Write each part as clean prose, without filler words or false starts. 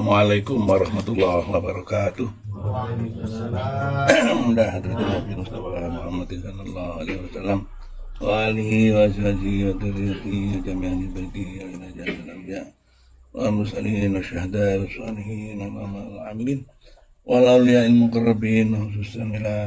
Assalamualaikum warahmatullahi wabarakatuh. Mudah hadirin Nabi Mustafa Muhammad sallallahu alaihi wasallam wa alihi wa sahbihi wa dzurriyyatihi jami'an baitihi wa ila jannil anbiya wa mursalin wa syuhada wa sholihin wa amilin wa awliya'il muqarrabin khususan ila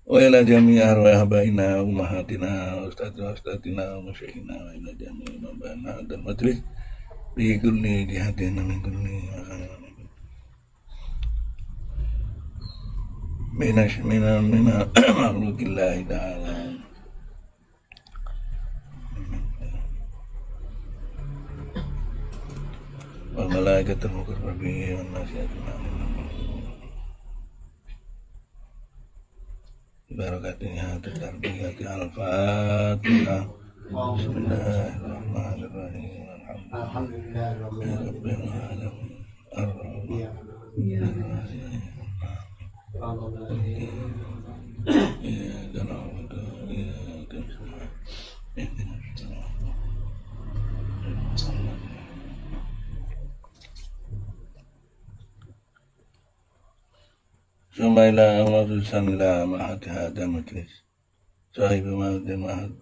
wa ila jami'i arwah abaina wa ummahatina wa ustadina wa masyayikhina wa ila jami'i mabana dan majlis bi kulli jihadin min kulli mina makhluqillahi ta'ala wal malaikatul muqarrabin wan nasi ajma'in barakatnya tarbiyati al-fatihah. Bismillahirrahmanirrahim. Alhamdulillahirabbil alamin. Sumaila Muhammad la ma'ad hada majlis sahib ma'ad ma'ad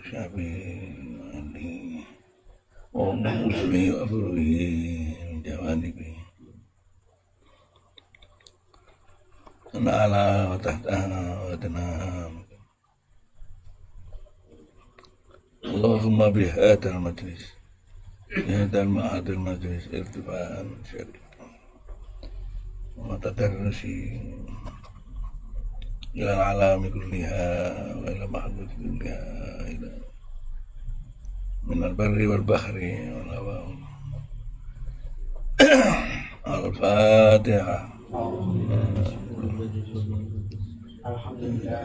syabi ali wa musli wa furhi jawanibi ala wa tahta wa tanam Allahumma bihadal majlis bihadal ma'ad majlis irtifa'an syarif وتدرسي إلى العالم كلها وإلى محبوب كلها إلى من البر والبحر والهواء الفاتحة. الحمد لله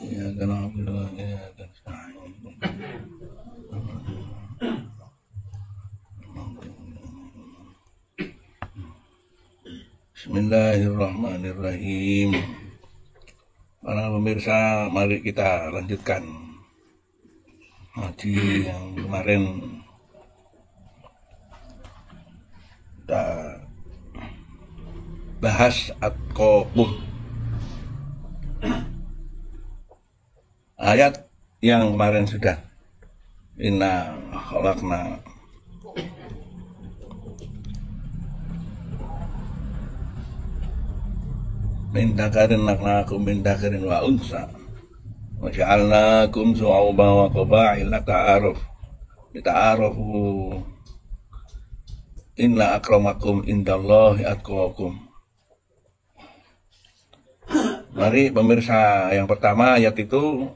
إياك نعبد وإياك نستعين. Bismillahirrahmanirrahim. Para pemirsa, mari kita lanjutkan ngaji yang kemarin kita bahas at-Qafur. Ayat yang kemarin sudah inna khalaqna min dzakarin naknakum min dzakarin wa unsa wa ja'alnakum syu'uban wa qabaila lita'arafu inna akramakum indallahi atqakum. Mari pemirsa, yang pertama ayat itu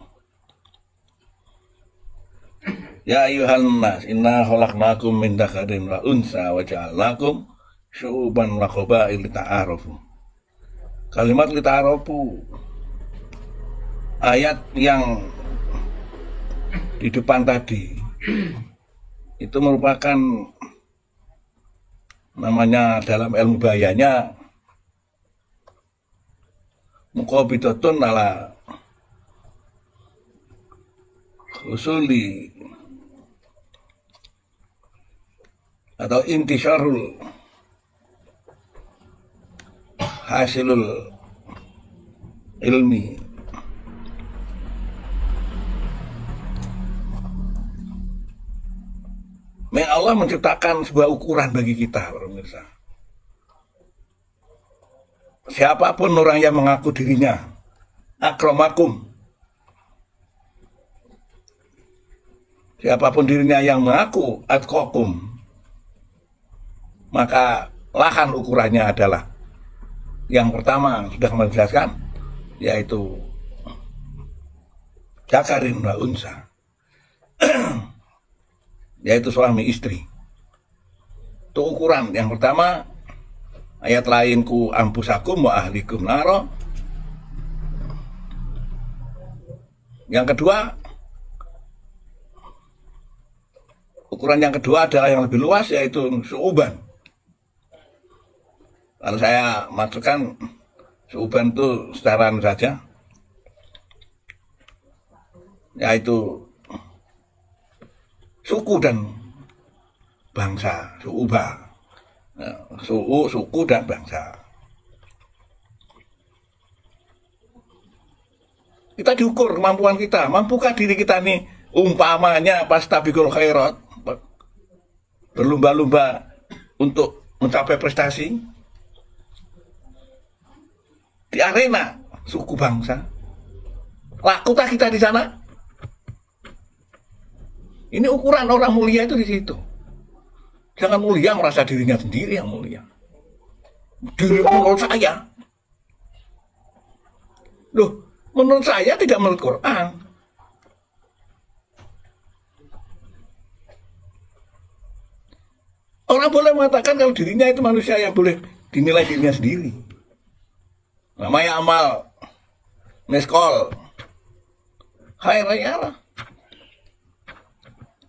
ya ayyuhan nas inna khalaqnakum min dzakarin wa unsa wa ja'alnakum syu'uban wa qabaila lita'arafu. Kalimat lita'arafu, ayat yang di depan tadi itu merupakan namanya dalam ilmu bayanya muqabidatun ala usuli atau intisyarul hasilul ilmi. Allah menciptakan sebuah ukuran bagi kita, pemirsa. Siapapun orang yang mengaku dirinya akramakum, siapapun dirinya yang mengaku atqakum, maka lahan ukurannya adalah yang pertama sudah menjelaskan, yaitu dzakarin wa unsa, yaitu suami istri. Itu ukuran yang pertama. Ayat lain ku ampusakum wa ahlikum naro. Yang kedua, ukuran yang kedua adalah yang lebih luas, yaitu su'uban. Kalau saya masukkan Suuban itu secara saja, yaitu suku dan bangsa, Suuba, suku dan bangsa. Kita diukur kemampuan kita, mampukah diri kita nih umpamanya pas tabiqul khairat, berlomba-lomba untuk mencapai prestasi di arena suku bangsa, lakukah kita di sana? Ini ukuran orang mulia itu di situ. Jangan mulia merasa dirinya sendiri yang mulia. Diri menurut saya. Loh, menurut saya tidak menurut Quran. Orang boleh mengatakan kalau dirinya itu manusia yang boleh dinilai dirinya sendiri. Namanya amal, meskol, khairiyah.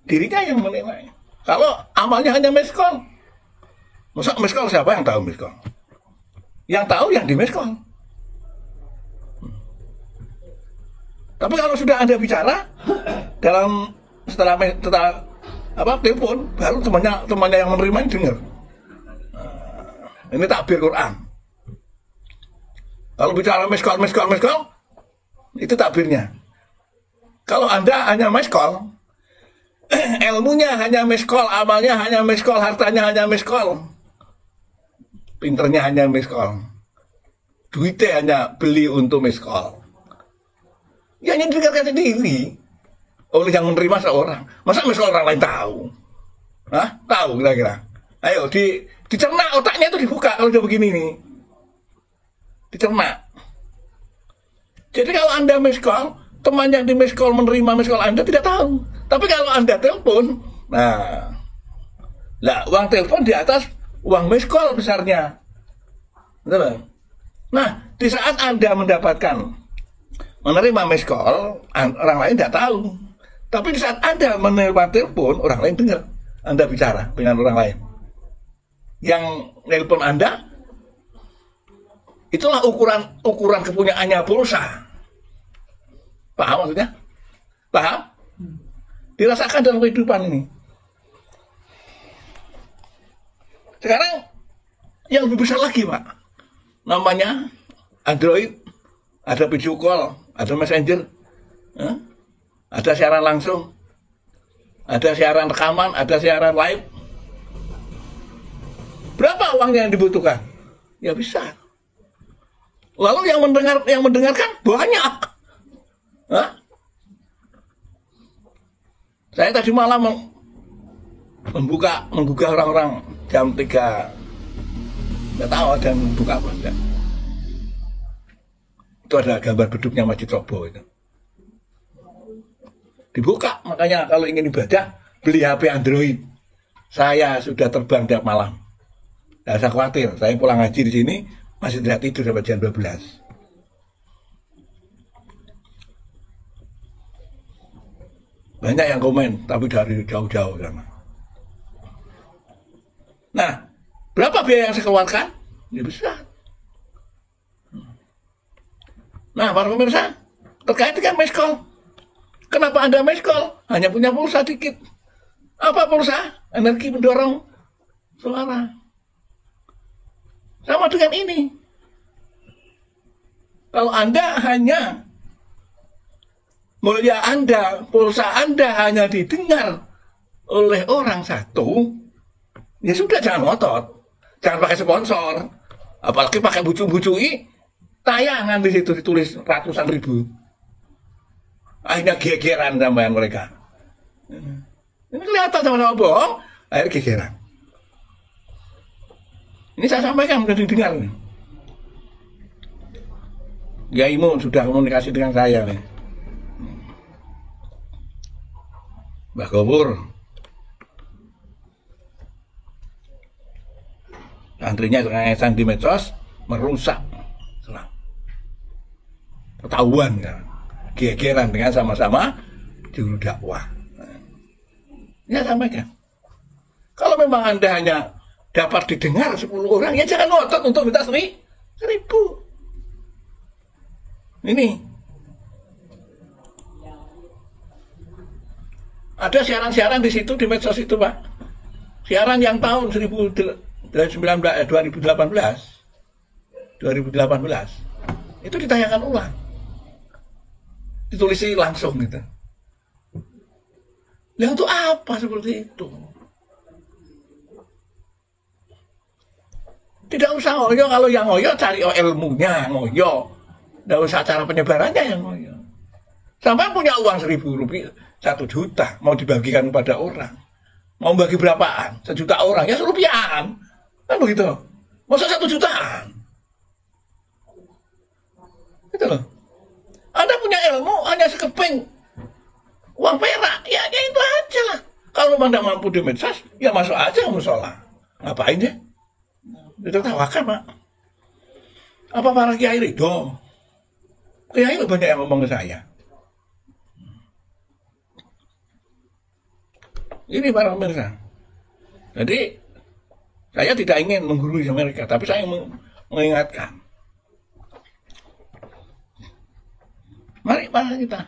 Dirinya yang menilai. Kalau amalnya hanya meskol, masa meskol siapa yang tahu meskol? Yang tahu yang di meskol. Tapi kalau sudah Anda bicara dalam setelah telepon, baru temannya yang menerima ini dengar. Ini takbir Quran. Kalau bicara meskol, itu takbirnya. Kalau Anda hanya meskol, ilmunya hanya meskol, amalnya hanya meskol, hartanya hanya meskol, pinternya hanya meskol, duitnya hanya beli untuk meskol. Ya hanya didengarkan sendiri oleh yang menerima seorang. Masa meskol orang lain tahu? Hah? Tahu kira-kira? Ayo dicerna otaknya itu dibuka kalau udah begini nih. Dicerna. Jadi kalau Anda meskol, teman yang di meskol menerima meskol Anda tidak tahu. Tapi kalau Anda telepon, nah, uang telepon di atas uang meskol besarnya. Betul? Nah, di saat Anda mendapatkan menerima meskol, orang lain tidak tahu. Tapi di saat Anda menerima telepon, orang lain dengar Anda bicara dengan orang lain. Yang telepon Anda, itulah ukuran kepunyaannya pulsa. Paham maksudnya? Paham? Dirasakan dalam kehidupan ini. Sekarang yang lebih besar lagi, Pak. Namanya Android, ada video call, ada messenger, ada siaran langsung, ada siaran rekaman, ada siaran live. Berapa uangnya yang dibutuhkan? Ya besar. Lalu yang mendengarkan banyak. Hah? Saya tadi malam menggugah orang-orang jam 3. Nggak tahu ada yang buka apa enggak. Itu ada gambar beduknya Masjid Robo itu. Dibuka, makanya kalau ingin ibadah beli HP Android. Saya sudah terbang tiap malam. Nggak usah khawatir, saya pulang ngaji di sini masih tidak tidur sampai jam 12. Banyak yang komen, tapi dari jauh-jauh sana. Nah, berapa biaya yang saya keluarkan? Ya besar. Nah, para pemirsa, terkait dengan meskol. Kenapa Anda meskol? Hanya punya pulsa dikit. Apa pulsa? Energi mendorong suara. Sama dengan ini. Kalau Anda hanya mulia Anda, pulsa Anda hanya didengar oleh orang satu, ya sudah jangan ngotot. Jangan pakai sponsor. Apalagi pakai bucu-bucui, tayangan di situ ditulis ratusan ribu. Akhirnya gegeran sampean mereka. Ini kelihatan sama-sama bohong, akhirnya gegeran. Ini saya sampaikan, sudah didengar. Yaimu sudah komunikasi dengan saya nih. Mbah Gopur, santrinya sengaja di medsos merusak Islam. Ketahuan kan, gegeran dengan sama-sama juru dakwah. Ya sampaikan. Kalau memang Anda hanya dapat didengar 10 orang, ya jangan ngotot untuk minta 1000. Ini ada siaran-siaran di situ, di medsos itu, Pak. Siaran yang tahun 2018 itu ditayangkan ulang, ditulis langsung gitu. Yang untuk apa seperti itu? Tidak usah ngoyo, kalau yang ngoyo cari ilmunya, ngoyo. Tidak usah cara penyebarannya yang ngoyo. Sampai punya uang 1.000 rupiah, 1 juta, mau dibagikan kepada orang. Mau bagi berapaan? 1 juta orang, ya rupiahan. Kan begitu. Masa 1 jutaan? Gitu loh. Anda punya ilmu hanya sekeping uang perak, ya itu aja lah. Kalau memang tidak mampu di medsos, ya masuk aja ke musola. Ngapain ya? Ditertawakan, Pak. Apa para kiai ridho? Kiai banyak yang ngomong ke saya. Ini para pemirsa. Jadi saya tidak ingin menggurui mereka, tapi saya mengingatkan. Mari kita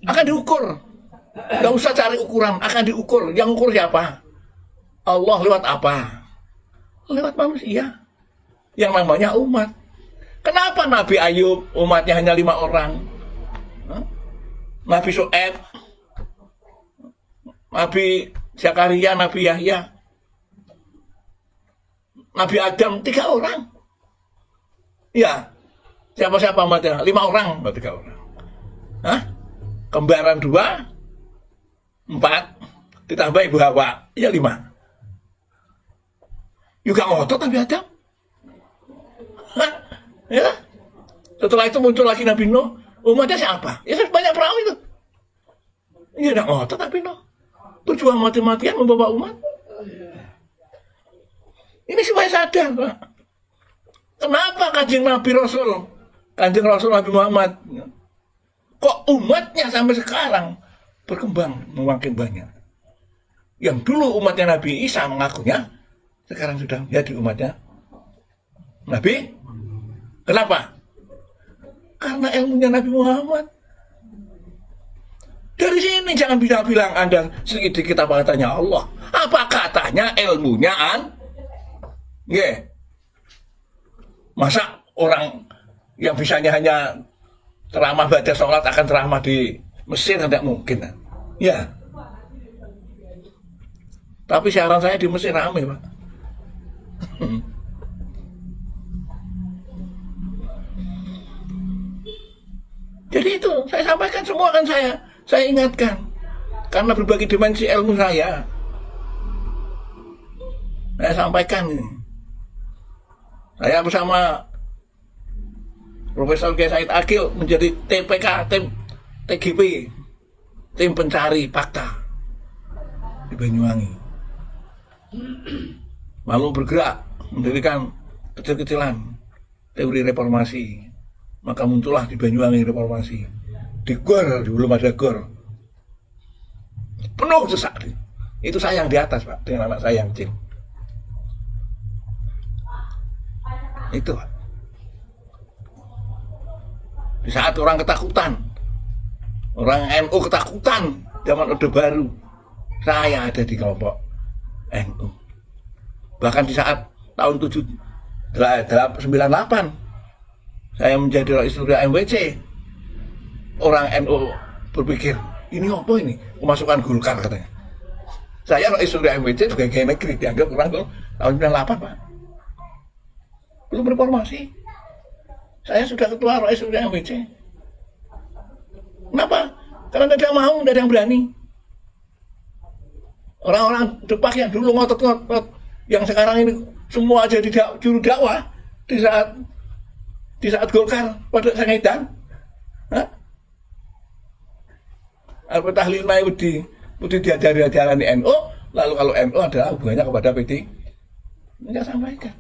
akan diukur. Tidak usah cari ukuran, akan diukur. Yang ukur siapa? Allah lewat apa? Lewat manusia. Yang namanya umat. Kenapa Nabi Ayub umatnya hanya 5 orang? Nabi Syuaib, Nabi Zakaria, Nabi Yahya, Nabi Adam 3 orang. Ya, siapa-siapa umatnya? 5 orang, 3 orang. Hah? Kembaran 2, 4, ditambah Ibu Hawa, ya 5. Juga ngotot Nabi Adam. Hah? Ya. Setelah itu muncul lagi Nabi Nuh. Umatnya siapa? Ya banyak perahu itu. Ya tidak ngotot Nabi Nuh. Tujuan mati-matian membawa umat. Ini supaya sadar, Pak. Kenapa Kanjeng Nabi Rasul, Kanjeng Rasul Nabi Muhammad, kok umatnya sampai sekarang berkembang makin banyak? Yang dulu umatnya Nabi Isa mengakunya, sekarang sudah menjadi umatnya Nabi. Kenapa? Karena ilmunya Nabi Muhammad. Dari sini jangan bisa bilang Anda sedikit apa katanya Allah. Apa katanya ilmunya Masa orang yang bisanya hanya ceramah baca sholat akan ceramah di Mesir, tidak mungkin. Ya. Tapi siaran saya di Mesir ramai, Pak. Jadi itu saya sampaikan semua, kan saya ingatkan, karena berbagai dimensi ilmu saya sampaikan ini. Saya bersama Profesor Kiai Said Akil menjadi TPK, tim TGP, tim pencari fakta di Banyuwangi. Lalu bergerak mendirikan kecil-kecilan teori reformasi. Maka muncullah di Banyuwangi reformasi. Di gor, belum ada gor. Penuh sesak. Itu saya yang di atas, Pak, dengan anak saya yang kecil. Itu, Pak. Di saat orang ketakutan, orang NU ketakutan zaman Orde Baru, saya ada di kelompok NU. Bahkan di saat tahun 98, saya menjadi Rais Surya MWC. Orang NU berpikir, ini apa ini? Kemasukan Golkar katanya. Saya Rais Surya MWC sebagai Kiai Negeri dianggap orang tuh tahun 98, Pak. Belum reformasi. Saya sudah ketua Rais Surya MWC. Kenapa? Karena tidak mau, tidak ada yang berani. Orang-orang Depak yang dulu ngotot-ngotot, yang sekarang ini semua jadi juru dakwah di saat Golkar pada Sangitan. Apa tahlil Maudi diajari di NU, lalu kalau NU adalah hubungannya kepada PD. Saya sampaikan.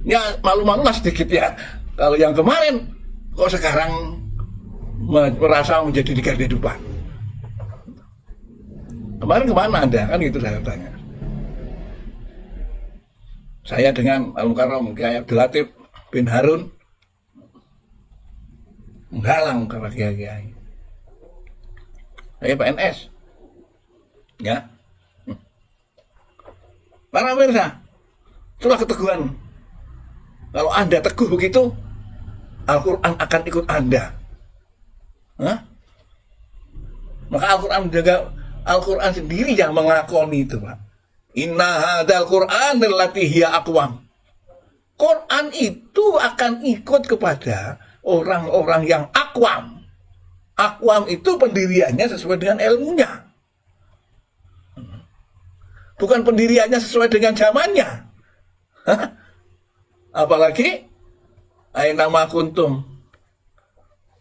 Ya malu-malu lah sedikit ya. Kalau yang kemarin kok sekarang merasa menjadi di garda depan. Kemarin kemana Anda? Kan itu saya tanya. Saya dengan Al-Mukarram Kiai Abdul Latif bin Harun menghalang para kiai-kiai. Saya PNS. Ya. Para pemirsa, itulah keteguhan. Kalau Anda teguh begitu, Al-Quran akan ikut Anda. Hah? Maka Al-Quran sendiri yang mengakoni itu, Pak. Inna hadal Quran allati hiya aqwam. Quran itu akan ikut kepada orang-orang yang aqwam. Aqwam itu pendiriannya sesuai dengan ilmunya. Bukan pendiriannya sesuai dengan zamannya. Hah? Apalagi aina ma kuntum.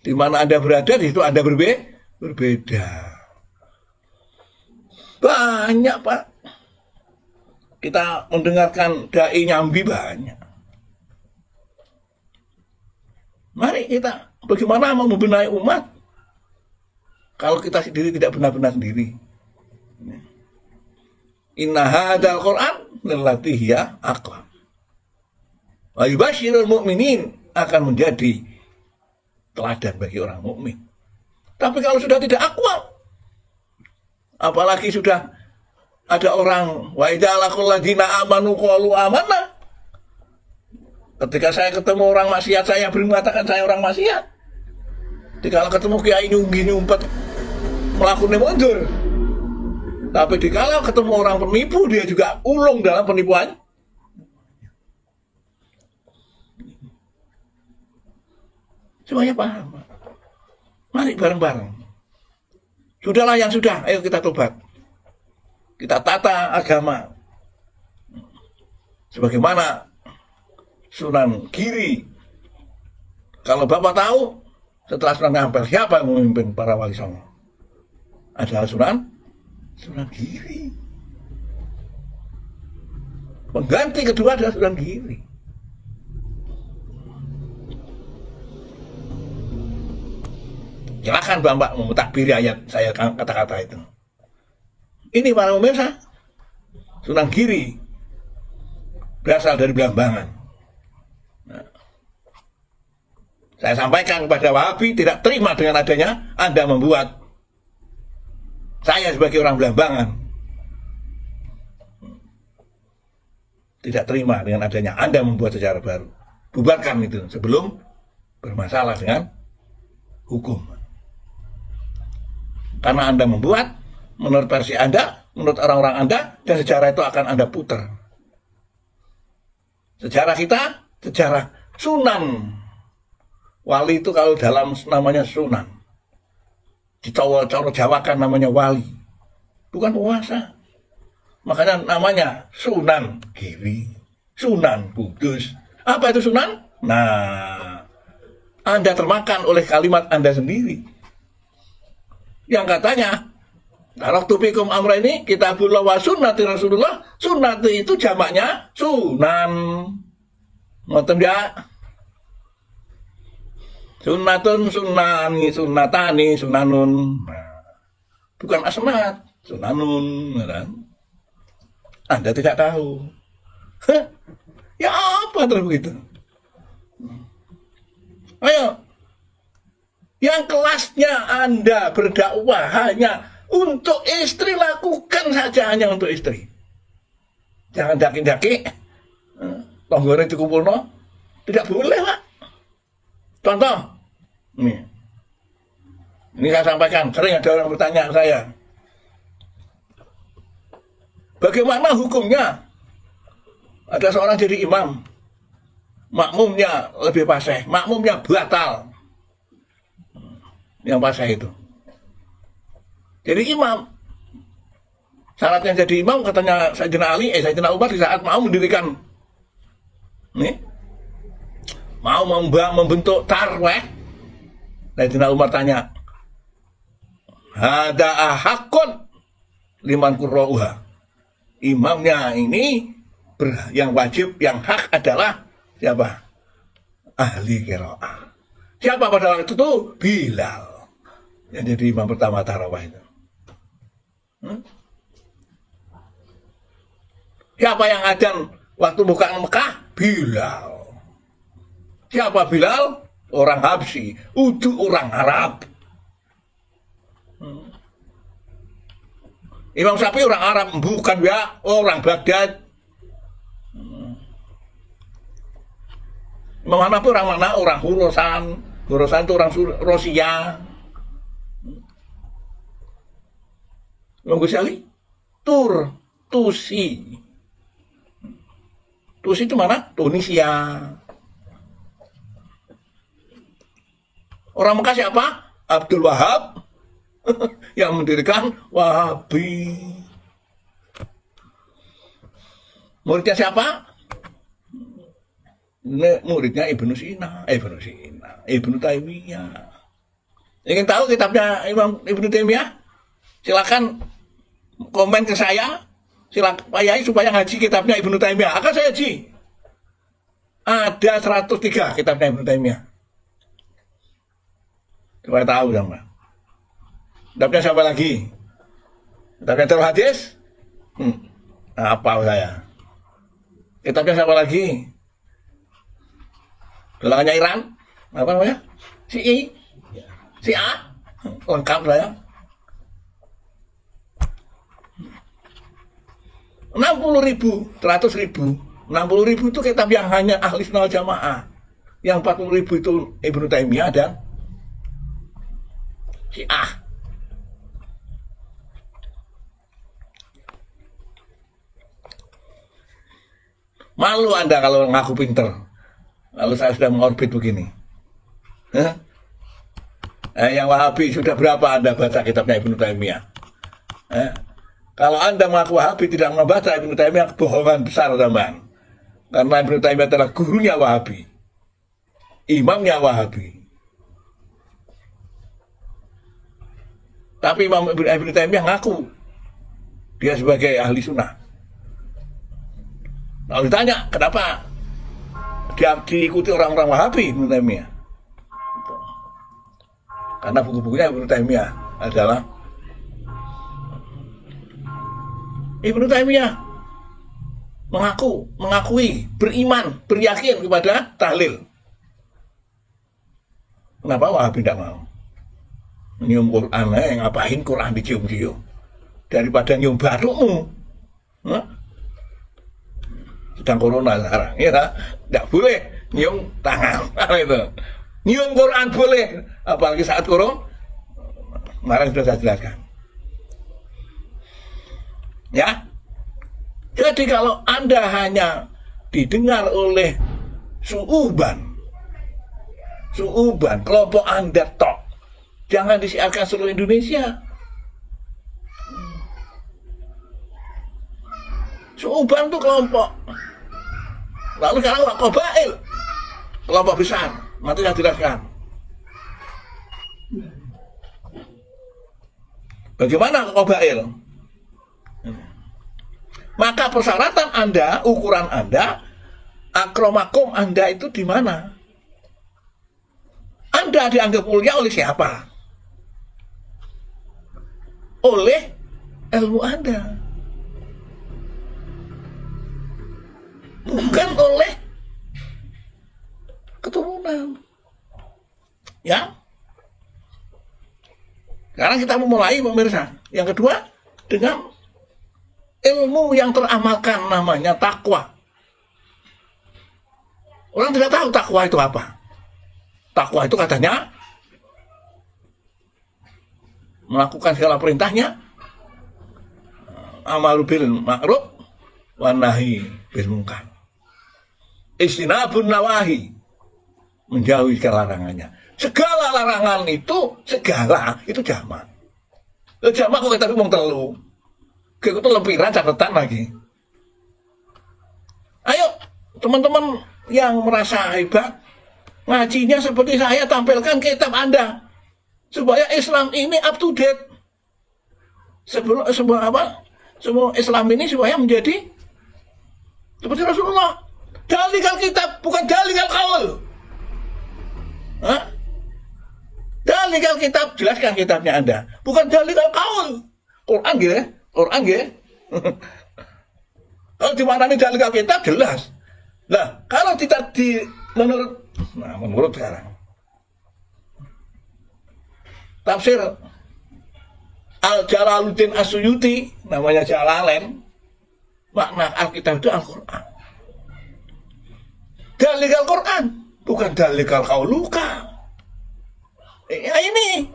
Di mana Anda berada, di situ Anda berbeda. Banyak, Pak. Kita mendengarkan dai nyambi banyak. Mari kita bagaimana mau membenahi umat kalau kita sendiri tidak benar-benar sendiri. Inna hadzal Qur'an lillati hiya aqwam. Wa yubasyirul mu'minin akan menjadi teladan bagi orang mukmin. Tapi kalau sudah tidak aqwam, apalagi sudah ada orang wa idza laqul ladina amanu qalu amanna. Ketika saya ketemu orang maksiat, saya mengatakan saya orang maksiat. Dikala ketemu kiai nyumpet melakukan mundur. Tapi dikala ketemu orang penipu, dia juga ulung dalam penipuan. Semuanya paham. Mari bareng-bareng. Sudahlah yang sudah, ayo kita tobat. Kita tata agama. Sebagaimana Sunan Giri. Kalau Bapak tahu, setelah Sunan Ampel, siapa yang memimpin para wali songo? Adalah Sunan Giri. Pengganti kedua adalah Sunan Giri. Silakan Bapak memutakbiri ayat saya kata-kata itu. Ini para pemirsa, Sunan Giri berasal dari Blambangan. Nah, saya sampaikan kepada Wahabi tidak terima dengan adanya Anda membuat saya sebagai orang Blambangan. Tidak terima dengan adanya Anda membuat sejarah baru. Bubarkan itu sebelum bermasalah dengan hukum. Karena Anda membuat, menurut versi Anda, menurut orang-orang Anda, dan sejarah itu akan Anda putar. Sejarah kita, sejarah Sunan. Wali itu kalau dalam namanya Sunan. Di coro Jawakan namanya wali. Bukan penguasa. Makanya namanya Sunan Giri, Sunan Kudus. Apa itu Sunan? Nah, Anda termakan oleh kalimat Anda sendiri. Yang katanya, taraktu fikum amra ini kitabullah wa sunnati Rasulullah. Sunnati itu jamaknya sunan. Ngoten ya? Sunnatun sunani sunnatani sunanun. Nah, bukan asmat, sunanun, kan? Anda tidak tahu. Hah? Ya apa terus begitu? Ayo. Yang kelasnya Anda berdakwah hanya untuk istri, lakukan saja hanya untuk istri. Jangan daki-daki. Tonggornya dikumpulno. Tidak boleh, Pak. Contoh. Ini saya sampaikan. Sering ada orang bertanya ke saya. Bagaimana hukumnya? Ada seorang jadi imam. Makmumnya lebih fasih. Makmumnya batal. Yang pasah itu. Jadi imam. Syaratnya jadi imam katanya Sayyidina Ali, Sayyidina Umar di saat mau mendirikan mau membentuk tarweh. Sayyidina Umar tanya, hada ahakun liman qurra'uha. Imamnya ini yang wajib, yang hak adalah siapa? Ahli qiraah. Siapa pada waktu itu? Bilal. Yang jadi imam pertama tarawih itu. Siapa yang adzan waktu bukaan Mekah? Bilal. Siapa Bilal? Orang Habsyi, Udu orang Arab. Imam Syafi'i orang Arab, bukan ya orang Baghdad. Imam Hanafi orang mana? Orang Khurasan. Khurasan itu orang Rusia. Imam Ghazali Tusi. Tusi itu mana? Tunisia. Orang Mekah siapa? Abdul Wahab yang mendirikan Wahabi. Muridnya siapa? Muridnya Ibnu Taimiyah. Ingin tahu kitabnya Ibnu Taimiyah? Silakan komen ke saya. Silakan Pak Yai supaya ngaji kitabnya Ibnu Taimiyah. Akan saya ngaji. Ada 103 kitabnya Ibnu Taimiyah. Supaya tahu dong, Pak. Kitabnya siapa lagi? Kitabnya Darul Hadis? Apa saya? Kitabnya siapa lagi? Gelangannya Iran? Apa namanya? Si A? Lengkap saya. 60.000, 100.000. 60.000 itu kitab yang hanya ahli sunnah jamaah. Yang 40.000 itu Ibnu Taimiyah dan Syiah. Malu Anda kalau ngaku pinter. Lalu saya sudah mengorbit begini. Yang Wahabi sudah berapa Anda baca kitabnya Ibnu Taimiyah? Kalau Anda mengaku Wahabi tidak membaca Ibnu Taimiyah, kebohongan besar teman. Karena Ibnu Taimiyah adalah gurunya Wahabi, imamnya Wahabi. Tapi Imam Ibnu Taimiyah ngaku dia sebagai ahli sunnah. Lalu ditanya kenapa dia diikuti orang-orang Wahabi Ibnu Taimiyah? Karena buku-bukunya Ibnu Taimiyah adalah Ibnu Taimiyah mengakui, beriman, beryakin kepada tahlil. Kenapa Wahabi tidak mau? Nyium Quran, ngapain Quran dicium-cium? Daripada nyium batukmu. Sedang corona sekarang, ya, tidak boleh nyium tangan. Itu. Nyium Quran boleh, apalagi saat corona. Kemarin sudah saya jelaskan. Ya, jadi kalau Anda hanya didengar oleh suuban kelompok Anda tok, jangan disiarkan seluruh Indonesia. Suuban itu kelompok. Lalu sekarang Qabail, kelompok besar. Nanti saya jelaskan. Bagaimana Qabail? Maka persyaratan Anda, ukuran Anda, akromakum Anda itu di mana? Anda dianggap mulia oleh siapa? Oleh ilmu Anda. Bukan oleh keturunan. Ya. Sekarang kita memulai pemirsa. Yang kedua, dengan ilmu yang teramalkan namanya takwa. Orang tidak tahu takwa itu apa. Takwa itu katanya melakukan segala perintahnya, amalu bil ma'ruf wa nahi bil munkar. Istinabun nawahi, menjauhi segala larangannya. Segala larangan itu, segala itu jamak. Jamak kok kita ngomong telu. Kayak itu lempiran catatan lagi. Ayo teman-teman yang merasa hebat, ngajinya seperti saya, tampilkan kitab Anda supaya Islam ini up to date. Semua Islam ini supaya menjadi seperti Rasulullah. Dalikal kitab, bukan dalikal qaul. Dalikal kitab, jelaskan kitabnya Anda, bukan dalikal qaul. Quran gitu ya. Quran gitu. Kalau dimaknani dalil kitab jelas. Nah, kalau tidak menurut sekarang tafsir Al-Jalaluddin As-Suyuti, namanya Jalalain, makna Alkitab itu Al-Quran. Dalil Al-Quran, bukan dalil Al-Qauluka. Ya ini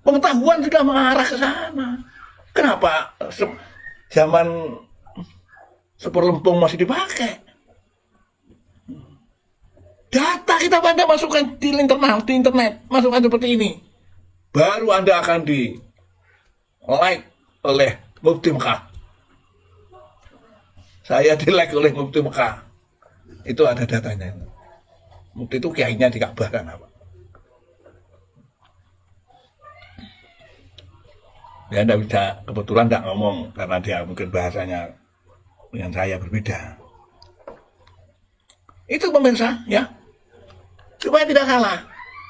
pengetahuan sudah mengarah ke sana. Kenapa zaman seperlempung masih dipakai? Data kita pada masukkan di internet, masukkan seperti ini. Baru Anda akan di-like oleh Mufti Mekah. Saya di-like oleh Mufti Mekah. Itu ada datanya. Mufti itu kiainya di Ka'bah kan apa? Ya Anda bisa, kebetulan tidak ngomong karena dia mungkin bahasanya dengan saya berbeda. Itu pemirsa ya, supaya tidak salah.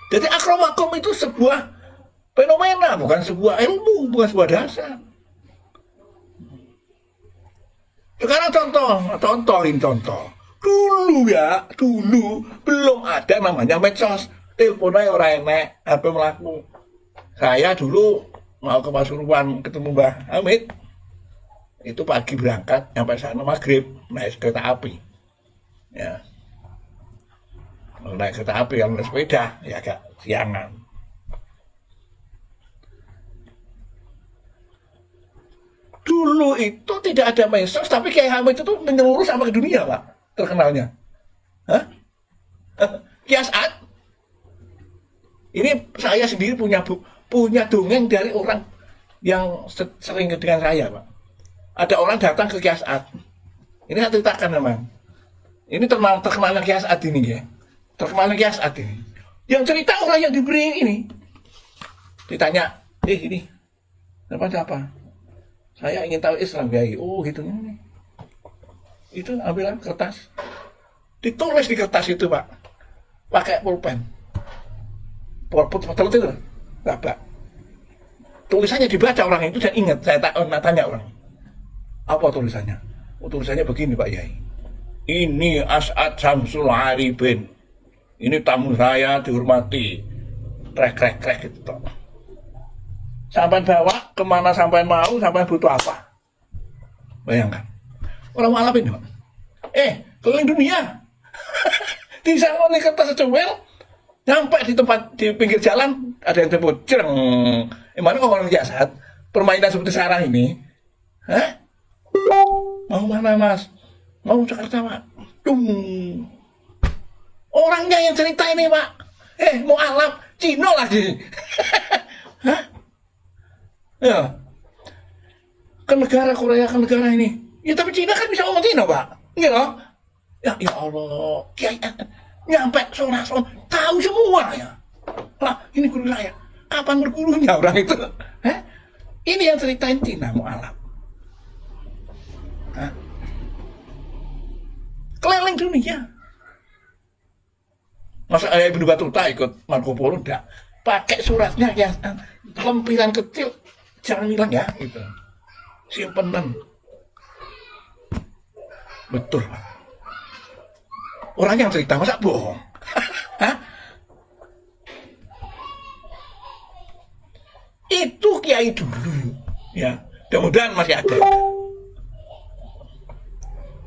Jadi akramakum itu sebuah fenomena, bukan sebuah ilmu, bukan sebuah dasar. Sekarang contoh. Dulu belum ada namanya medsos. Teleponnya orang enek, HP melaku. Saya dulu mau ke Pasuruan ketemu Mbah Hamid. Itu pagi berangkat, sampai sana maghrib, naik kereta api. Ya. Naik kereta api, yang naik sepeda, ya agak siangan. Dulu itu tidak ada medsos, tapi Kiai Hamid itu menyeluruh sampai ke dunia, Pak, terkenalnya. Hah? Kiai As'ad. Ini saya sendiri punya dongeng dari orang yang sering dengan saya, Pak. Ada orang datang ke Kiai As'ad. Ini saya ceritakan memang. Ini terkenalnya Kiai As'ad ini ya. Terkenalnya Kiai As'ad ini. Yang cerita orang yang diberi ini. Ditanya, ini apa? Saya ingin tahu Islam, Kiai. Oh, gitu nih. Itu ambilan kertas. Ditulis di kertas itu, Pak. Pakai pulpen. Betul itu. Pak. Tulisannya dibaca orang itu dan ingat. Saya tanya orang. Apa tulisannya? Oh, tulisannya begini, Pak Yai. Ini As'ad Samsul Arifin. Ini tamu saya dihormati. Krek gitu. Sampai bawa kemana sampai mau, sampai butuh apa? Bayangkan. Orang malam ini, Pak. Keliling dunia. Di sana nih kertas secewel, nyampe di tempat di pinggir jalan ada yang tepuk cereng. Mana orang jasad? Permainan seperti sekarang ini. Hah? Mau mana, Mas? Mau Jakarta, Pak. Orangnya yang cerita ini, Pak. Mau alam Cina lagi. Hah? Ya. Ke negara Korea, ke negara ini. Ya tapi Cina kan bisa ngomong Cina, Pak. Gitu. Ya Allah. Kiai nyampe sono tahu semua ya. Lah, ini guru saya. Kapan bergurunya orang itu? Hah? Ini yang ceritain Cina mau alam. Hah? Keliling dunia. Masa Ibnu Battuta ikut Marco Polo enggak? Pakai suratnya ya, lempiran kecil, jangan hilang ya, gitu. Simpenan. Betul, Pak. Orang yang cerita masa bohong? Hah? Itu kiai dulu, ya. Mudah-mudahan masih ada.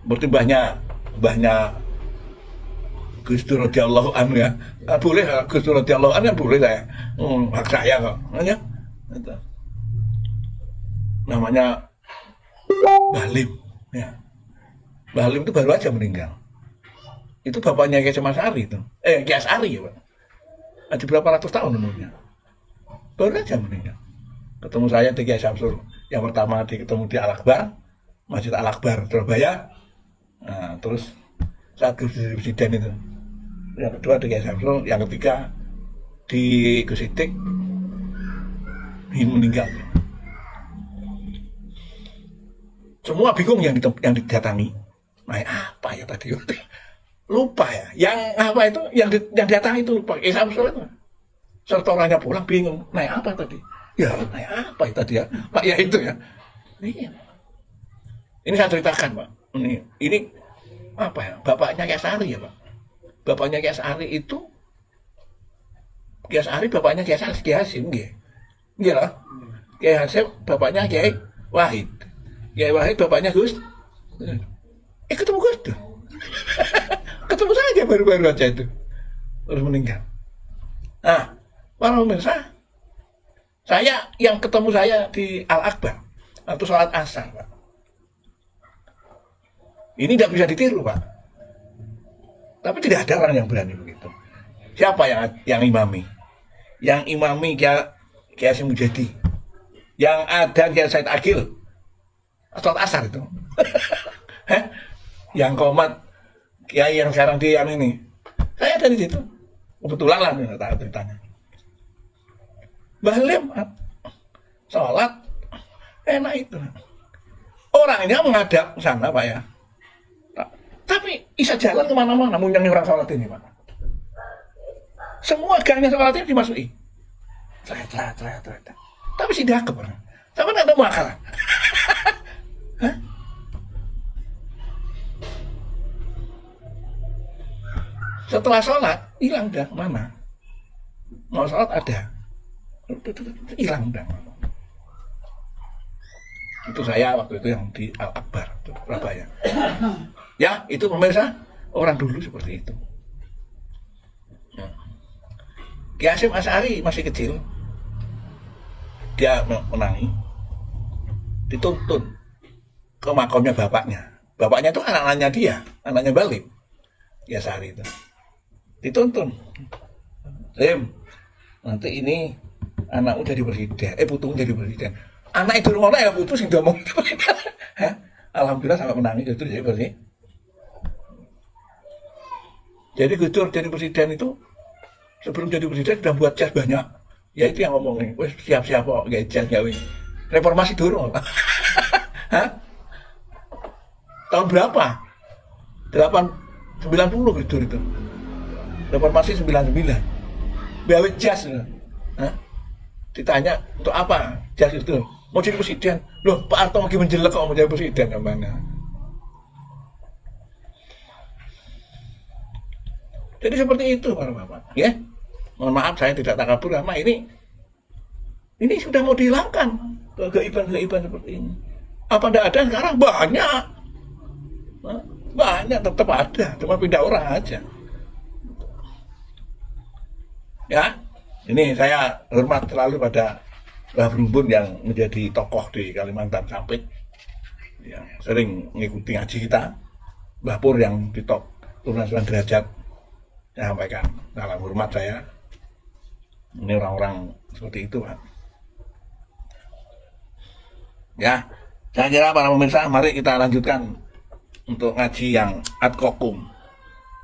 Berarti mbahnya Gus Dur radhiyallahu anhu ya. Boleh Gus Dur radhiyallahu anhu boleh saya. Hak saya kok. Ya. Itu. Namanya Balim ya. Balim itu baru aja meninggal. Itu bapaknya Kiai As'ari itu. Kiai As'ari ya, Pak. Ada berapa ratus tahun umurnya. Baru aja meninggal. Ketemu saya di Kiai Samsul. Yang pertama ketemu di Al-Akbar, Masjid Al-Akbar Surabaya. Nah, terus saat presiden itu. Yang kedua di Kiai Samsul, yang ketiga di Gus Itik meninggal. Semua bingung yang didatangi. Nah, apa ya tadi? Lupa ya. Yang apa itu? Yang didatangi itu lupa. Kiai Samsul itu. Sertoranya pulang bingung. Naik apa tadi? Ya, naik apa itu tadi ya? Pak ya itu ya. Ini saya ceritakan, Pak. Ini apa ya? Bapaknya Kiai As'ari ya Pak. Bapaknya Kiai As'ari itu Kiai As'ari bapaknya Kiai Hasyim nggih. Nggih lah. Kiai Hasyim bapaknya Kiai Wahid. Kiai Wahid bapaknya Gus. Ketemu Gus Dur. Ketemu saja baru-baru aja itu. Terus meninggal. Nah, para pemirsa, saya yang ketemu saya di Al-Akbar atau sholat asar, Pak. Ini tidak bisa ditiru, Pak. Tapi tidak ada orang yang berani begitu. Siapa yang imami? Yang imami Kiai Hasyim Mujadi. Yang ada Kiai Said Agil. Sholat asar itu. Yang komat Kiai yang sekarang di yang ini. Saya dari situ. Kebetulan lah nggak tahu ceritanya. Bahlem sholat enak itu. Orangnya menghadap sana Pak ya. Tapi bisa jalan kemana-mana munyangi orang sholat ini Pak. Semua gangnya sholat ini dimasuki. Tret. Tapi si dakep orang. Tapi nggak ada makalan. Setelah sholat hilang dah mana? Mau sholat ada, hilang dah. Itu saya waktu itu yang di Al-Akbar, Surabaya. Ya itu pemirsa orang dulu seperti itu. Kiai Hasyim Asy'ari masih kecil, dia menangi, dituntun ke makamnya bapaknya. Bapaknya itu anak-anaknya dia, anaknya Balim, Kiai Asy'ari itu. Dituntun, nanti ini anakmu jadi presiden, putumu jadi presiden. Anak itu rumahnya ya putus yang ngomong. Alhamdulillah sampai menangis itu jadi presiden. Jadi Gus Dur jadi presiden itu sebelum jadi presiden sudah buat jas banyak. Ya itu yang ngomongin, wes siap-siap kok gak jas gawe. Reformasi dulu. Tahun berapa? 90 Gus Dur itu. Reformasi 99. Gawe jas. Ditanya untuk apa jas itu? Mau jadi presiden. Loh Pak Harto lagi menjelek kok mau jadi presiden namanya. Jadi seperti itu para bapak. Ya, mohon maaf saya tidak takabur karena ini sudah mau dihilangkan kegaiban-kegaiban seperti ini. Apa tidak ada sekarang? Banyak. Banyak tetap ada, cuma pindah orang aja. Ya, ini saya hormat selalu pada Mbah Brumbun yang menjadi tokoh di Kalimantan Sampit, yang sering mengikuti ngaji kita. Mbah Pur yang di top turunan derajat, saya sampaikan salam hormat saya. Ini orang-orang seperti itu, Pak. Ya, saya kira para pemirsa, mari kita lanjutkan untuk ngaji yang adkokum.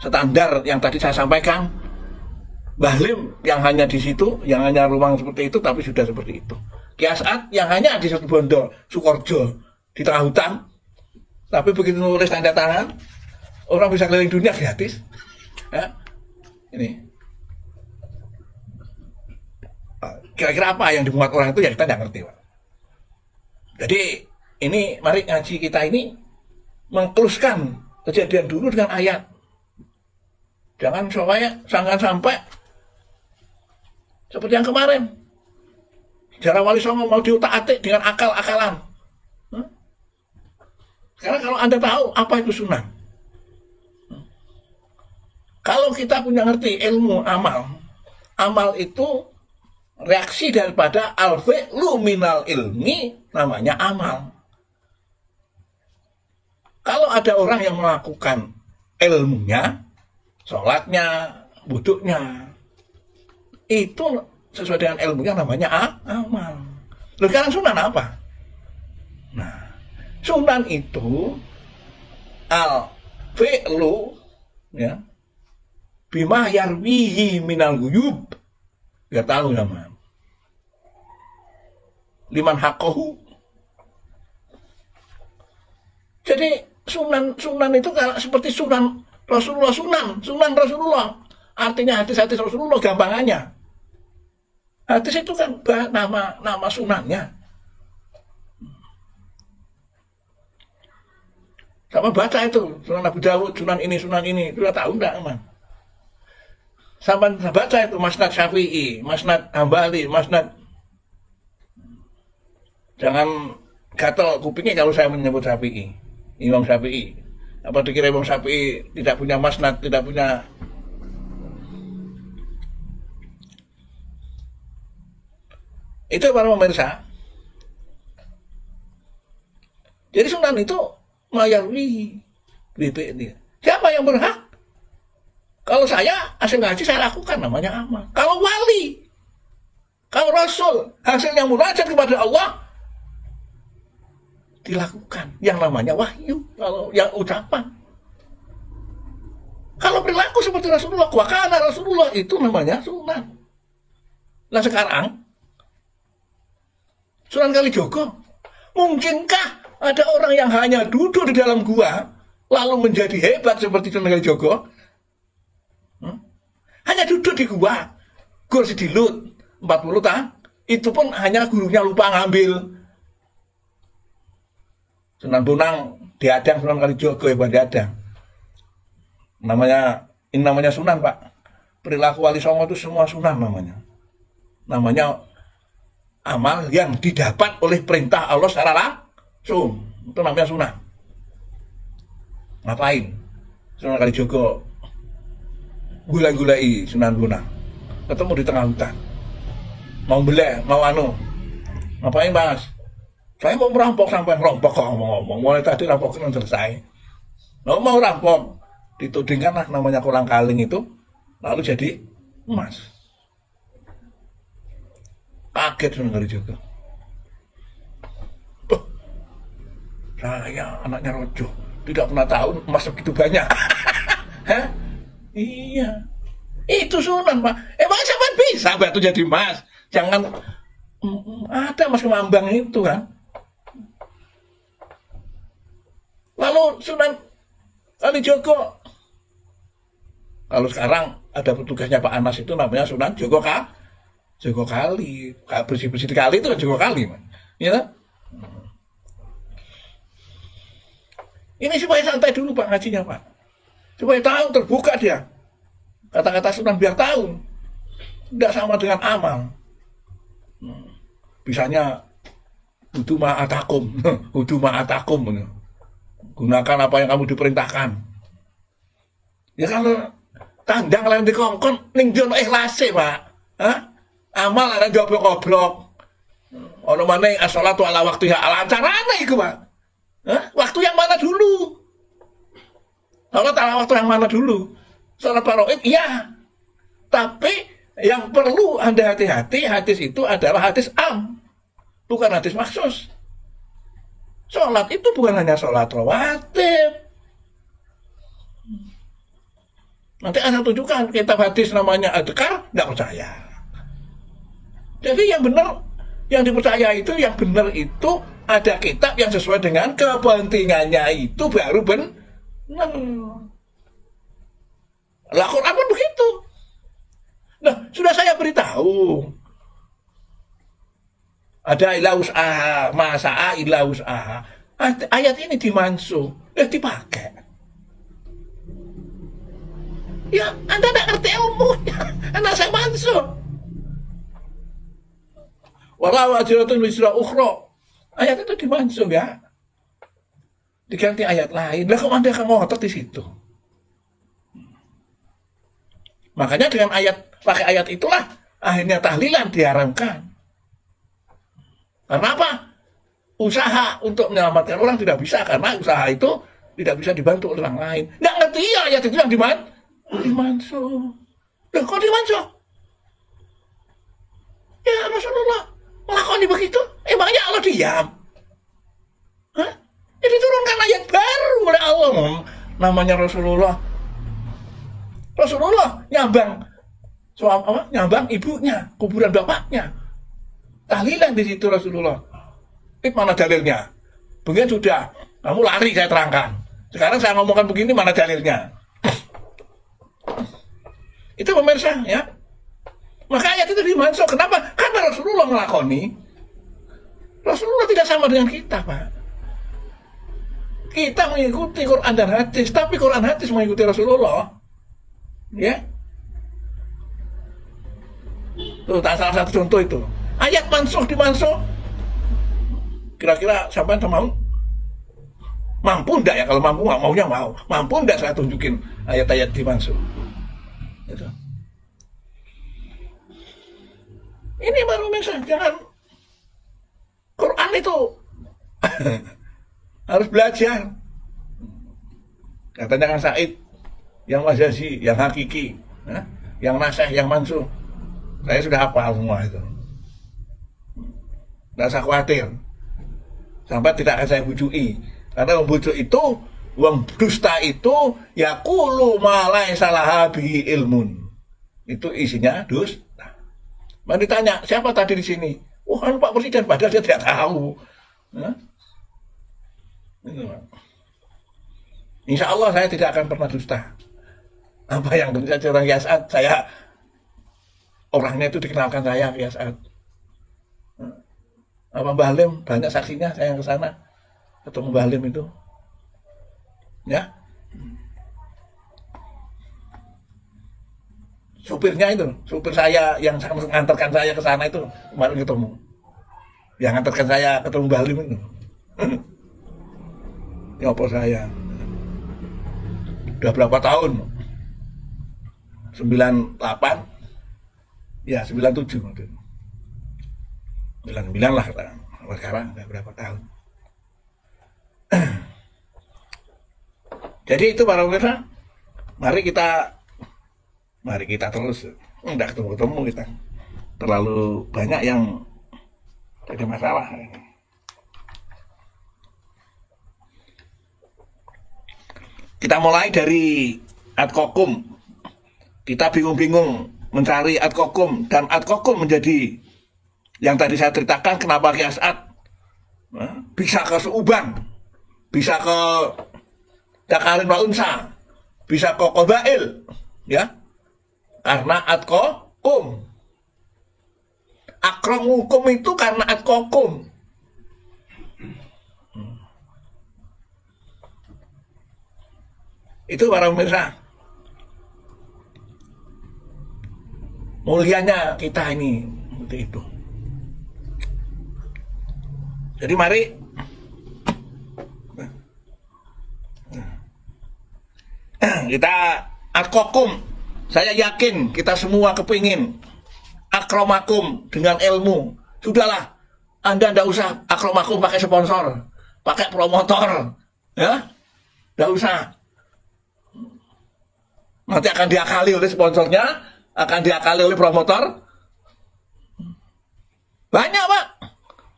Standar yang tadi saya sampaikan. Bahlim yang hanya di situ, yang hanya ruang seperti itu, tapi sudah seperti itu. Kiai As'ad yang hanya di satu Bondo, Sukorjo, di tengah hutan, tapi begitu nulis tanda tangan, orang bisa keliling dunia gratis. Ya. Ini. Kira-kira apa yang dimuat orang itu ya kita nggak ngerti, Pak. Jadi ini mari ngaji kita ini mengkluskan kejadian dulu dengan ayat. Jangan sampai seperti yang kemarin. Sejarah Wali Songo mau diutak-atik dengan akal-akalan. Sekarang kalau Anda tahu apa itu sunan. Kalau kita punya ngerti ilmu amal itu reaksi daripada al-fi'lu minal ilmi, namanya amal. Kalau ada orang yang melakukan ilmunya, sholatnya, wuduknya, itu sesuai dengan ilmunya namanya amal. Lalu sekarang sunan apa? Nah, sunan itu al-fi'lu ya, bima yarwihi minal guyub. Biar tahu nama. Liman haqqahu. Jadi sunan itu seperti sunan Rasulullah, sunan Rasulullah. Artinya hadis-hadis Rasulullah gampangannya. Hadis itu kan nama sunannya. Sama baca itu Sunan Abu Dawud, Sunan ini, sudah tahu enggak aman? Sama baca itu Masnad Syafi'i, Masnad Hambali, Masnad. Jangan gatel kupingnya kalau saya menyebut Syafi'i, Imam Syafi'i. Apa dikira Imam Syafi'i tidak punya Masnad, tidak punya. Itu para pemirsa. Jadi Sunan itu mayarwi BP dia. Siapa yang berhak? Kalau saya hasil ngaji saya lakukan, namanya amal. Kalau wali, kalau Rasul hasilnya munajat kepada Allah dilakukan, yang namanya wahyu. Kalau yang ucapan, kalau perilaku seperti Rasulullah, wakana Rasulullah, itu namanya sunan. Nah sekarang Sunan Kalijogo, mungkinkah ada orang yang hanya duduk di dalam gua lalu menjadi hebat seperti Sunan Kalijogo? Hanya duduk di gua, kursi dilut 40 tahun, itu pun hanya gurunya lupa ngambil. Sunan Bonang diadang Sunan Kalijogo hebat diadang. Ini namanya sunan, Pak. Perilaku Wali Songo itu semua sunan namanya. Namanya amal yang didapat oleh perintah Allah secara langsung. Itu namanya sunan. Ngapain Sunan Kalijogo gula-gulai Sunan Bonang? Ketemu di tengah hutan, mau beleh, mau ngapain Mas? Saya mau merampok, sampai ngerampok kok ngomong-ngomong. Mulai tadi rampok kan selesai. Mau rampok, ditudingkanlah namanya kolang kaling itu, lalu jadi emas. Kaget Sunan Kalijogo. Saya anaknya Rojo, tidak pernah tahu emas begitu banyak. Hah? Iya. Itu Sunan, Pak. Emang siapa bisa batu jadi emas? Jangan ada Mas Kemambang itu kan. Lalu Sunan Kalijogo, kalau sekarang ada petugasnya Pak Anas itu namanya Sunan Jogo Kali, bersih-bersih di kali itu kan Jogo Kali, man. Ya. Ini supaya santai dulu Pak ngajinya, Pak. Supaya tahu, terbuka dia. Kata-kata Sunan biar tahu. Tidak sama dengan amal. Bisanya hudu ma'atakum, hudu ma'atakum. Gunakan apa yang kamu diperintahkan. Ya kalau tandang lain dikongkon, ning jono ikhlase, Pak. Hah? Amal ana goblok-goblok. Ono maneh as-sholatu ala waktiha, ala carane iku, Pak. Hah? Waktu yang mana dulu? Sholat ala waktu yang mana dulu? Sholat faraid, iya. Tapi yang perlu Anda hati-hati, hadis itu adalah hadis am, bukan hadis maksus. Sholat itu bukan hanya sholat rawatib. Nanti Anda tunjukkan kitab hadis namanya Adhkar, nggak percaya. Jadi yang benar, yang dipercaya itu, yang benar itu ada kitab yang sesuai dengan kepentingannya, itu baru benar. Lah Quran pun begitu. Nah, sudah saya beritahu. Ada ila usaha, masa'a ila usaha. Ayat ini dimansuh, dipakai. Ya, Anda tidak ngerti ilmunya. Anda saya mansuh. Walau ajaratun wisra ukhra. Ayat itu dimansuh ya. Diganti ayat lain. Lah kok Anda akan ngotot di situ? Makanya dengan pakai ayat itulah akhirnya tahlilan diharamkan. Karena apa? Usaha untuk menyelamatkan orang tidak bisa, karena usaha itu tidak bisa dibantu oleh orang lain. Nggak ngerti ayat itu yang dimansuh. Loh, kok dimansuh? Ya Rasulullah melakoni begitu, emangnya Allah diam? Hah? Jadi turunkan ayat baru oleh Allah. Namanya Rasulullah nyambang ibunya, kuburan bapaknya. Tahlilan di situ Rasulullah. Mana dalilnya? Begini sudah, kamu lari saya terangkan. Sekarang saya ngomongkan begini, mana dalilnya? Itu pemirsa ya. Maka ayat itu dimansuh. Kenapa? Karena Rasulullah melakoni. Rasulullah tidak sama dengan kita, Pak. Kita mengikuti Quran dan hadis, tapi Quran hadis mengikuti Rasulullah. Ya. Tuh, salah satu contoh itu. Ayat mansuh dimansuh. Kira-kira sampai mau? Mampu enggak ya? Kalau mampu, maunya mau. Mampu enggak saya tunjukin ayat-ayat dimansuh? Gitu. Ini baru misal, jangan. Quran itu harus belajar. Katanya Kang Said, yang majazi, yang hakiki, yang nasih, yang mansuh. Saya sudah hafal semua itu. Tidak usah khawatir. Sampai tidak akan saya bujui. Karena membujuk itu, wong dusta itu, yaqulu ma laisa laha bihi ilmun. Itu isinya dusta. Mau ditanya, siapa tadi di sini? Wah, kan Pak Presiden, padahal dia tidak tahu. Insya Allah saya tidak akan pernah dusta. Apa yang terjadi orang Yas'ad, saya orangnya itu dikenalkan saya Yas'ad. Apa Mbah Halim, banyak saksinya saya yang ke sana ketemu Mbah Halim itu. Ya. Supirnya itu, supir saya yang mengantarkan saya ke sana itu kemarin ketemu. Yang mengantarkan saya ketemu Mbah Halim itu. Nyopo saya. Udah berapa tahun? 98. Ya, 97 mungkin. 99 lah sekarang udah berapa tahun. Jadi itu para pemirsa, mari kita terus. Enggak ketemu kita. Terlalu banyak yang jadi masalah. Kita mulai dari Ad-Kokum. Kita bingung-bingung mencari Ad-Kokum, dan Ad-Kokum menjadi yang tadi saya ceritakan kenapa Yas'ad bisa ke Su'uban, bisa ke Dakarin wa Unsa, bisa ke Qabail, ya, karena Ad-Kokum. Akramukum itu karena Ad-Kokum. Itu para pemirsa. Mulianya kita ini seperti itu. Jadi mari kita Ad-Kokum. Saya yakin kita semua kepingin akramakum dengan ilmu. Sudahlah, Anda tidak usah akramakum pakai sponsor, pakai promotor, ya, tidak usah. Nanti akan diakali oleh sponsornya, akan diakali oleh promotor. Banyak Pak,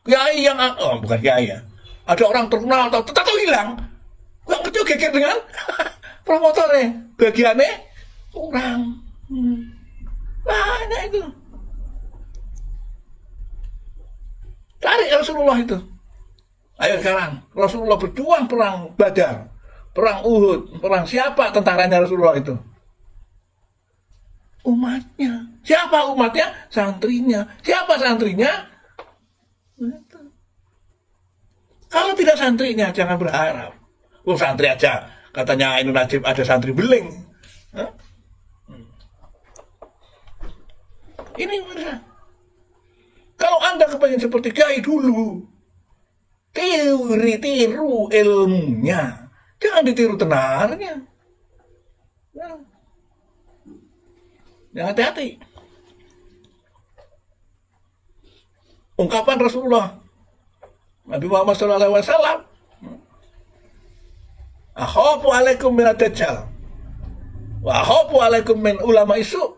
kiai yang bukan kiai ya, ada orang terkenal atau hilang, nggak kecil geger dengan promotornya, bagiannya kurang. Banyak itu. Cari Rasulullah itu. Ayo sekarang, Rasulullah berjuang perang Badar, perang Uhud, perang siapa tentaranya Rasulullah itu? Umatnya. Siapa umatnya? Santrinya. Siapa santrinya? Kalau tidak santrinya, jangan berharap. Santri aja. Katanya Ainun Najib ada santri beling. Ini benar. Kalau Anda kepengen seperti kiai dulu, tiru ilmunya, jangan ditiru tenarnya. Yang hati-hati. Ungkapan Rasulullah Nabi Muhammad SAW, akhafu alaikum min ad-dajjal wa akhafu alaikum min ulama isu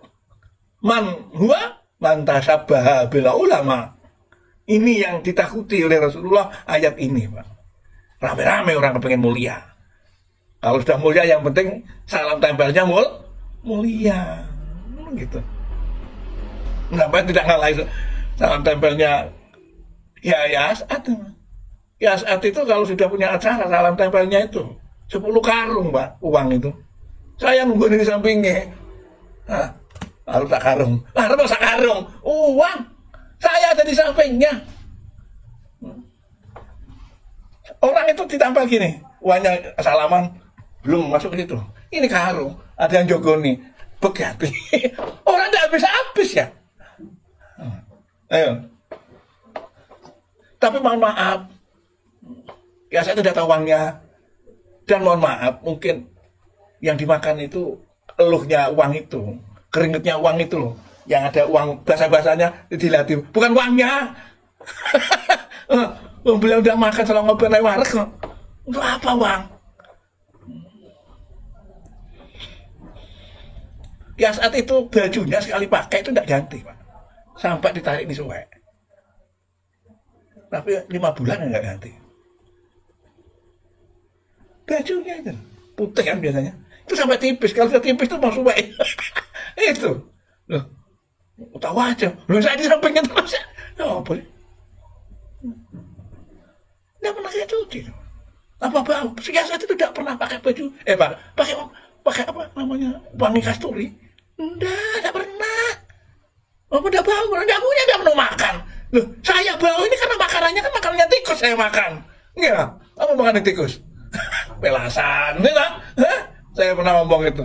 man huwa man tasabbaha bila ulama. Ini yang ditakuti oleh Rasulullah ayat ini, Pak. Rame-rame orang kepengen mulia. Kalau sudah mulia yang penting salam tempelnya mulia. Gitu. Kenapa tidak ngalahin salam tempelnya Yas'ad? Yas'ad itu kalau sudah punya acara salam tempelnya itu 10 karung Pak, uang itu. Saya nunggu di sampingnya. Harus tak karung. Harus tak karung. Uang. Saya ada di sampingnya. Orang itu ditampal gini. uangnya salaman belum masuk ke situ. Ini karo, ada yang jogoni, begati. Orang tidak bisa habis ya. Ayo. Tapi mohon maaf, ya saya tidak tahu uangnya. Dan mohon maaf, mungkin yang dimakan itu eluhnya uang itu, keringetnya uang itu loh. Yang ada uang, bahasa-bahasanya dilatih, bukan uangnya. Beliau udah makan selama ngopi naik warak kok. Untuk apa uang? Ya saat itu bajunya sekali pakai itu tidak ganti, Pak. Sampai ditarik ini suwe. Tapi 5 bulan enggak ganti. Bajunya itu putih kan biasanya. Itu sampai tipis. Kalau sudah tipis itu mau suwe. Itu. Loh. Tahu aja. Loh saya di sampingnya terus. Oh, boleh. Tidak pernah saya cuci. Apa-apa. Saat itu tidak pernah pakai baju. Pakai apa namanya? Wangi kasturi. Tidak pernah. Oh, udah bau, nggak punya, nggak pernah makan. Loh, saya bau ini karena makanannya kan makanannya tikus saya makan. Enggak, apa makanan tikus? Pelasan, enggak? Saya pernah ngomong itu.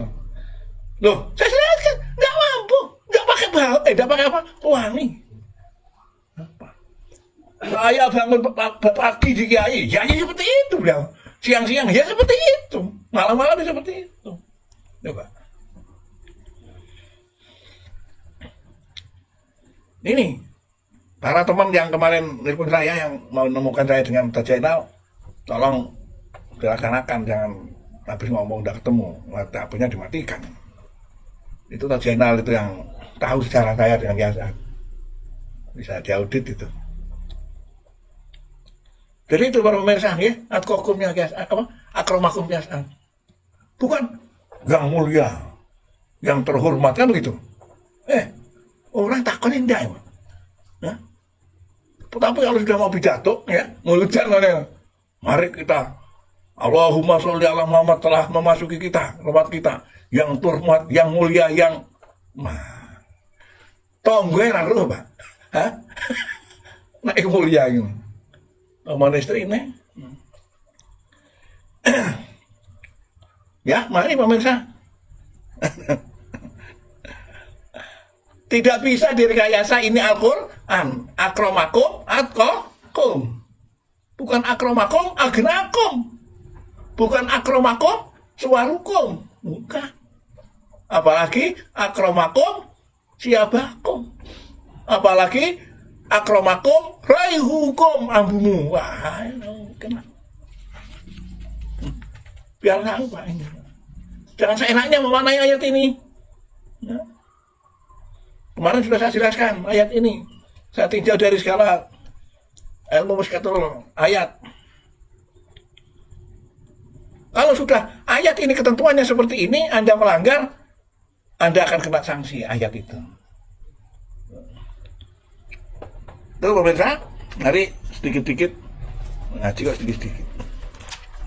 Loh, saya lihat kan nggak mampu, nggak pakai bau, nggak pakai apa? Wangi. Apa? Saya bangun pagi di kiai, ya seperti itu bilang. Siang-siang ya seperti itu, malam-malam seperti itu. Coba. Ini para teman yang kemarin nelpon saya yang mau menemukan saya dengan Tajainal, tolong dilaksanakan, jangan habis ngomong udah ketemu, HP-nya dimatikan. Itu Tajainal itu yang tahu sejarah saya dengan Kiai, bisa diaudit itu. Jadi itu para pemirsa ya, atkokumnya Kiai, apa akromakum Kiai, bukan yang mulia, yang terhormat kan begitu. Orang takut indah, ya. Tapi kalau sudah mau pidato, ya, mulutkan ya. Mari kita, Allahumma sholli ala Muhammad, telah memasuki kita, tempat kita, yang terhormat, yang mulia, yang tonggwe lalu, Pak. Hah? Naik mulia ini. Mana istri ini? Ya, mari pemirsa. Tidak bisa direkayasa, ini Al-Quran. Akromakum, atkokum. Bukan akromakum, agnakum. Bukan akromakum, suwarukum. Bukan. Apalagi akromakum, siabakum. Apalagi akromakum, raihukum, ambumu. Wah, kenapa? Biar tahu Pak ini. Jangan seenaknya memaknai ayat ini. Ya. Kemarin sudah saya jelaskan ayat ini. Saya tinjau dari skala ilmu muskatul ayat. Kalau sudah ayat ini ketentuannya seperti ini, Anda melanggar, Anda akan kena sanksi ayat itu. Tuh pemirsa, mari sedikit-sedikit ngaji kok sedikit-sedikit.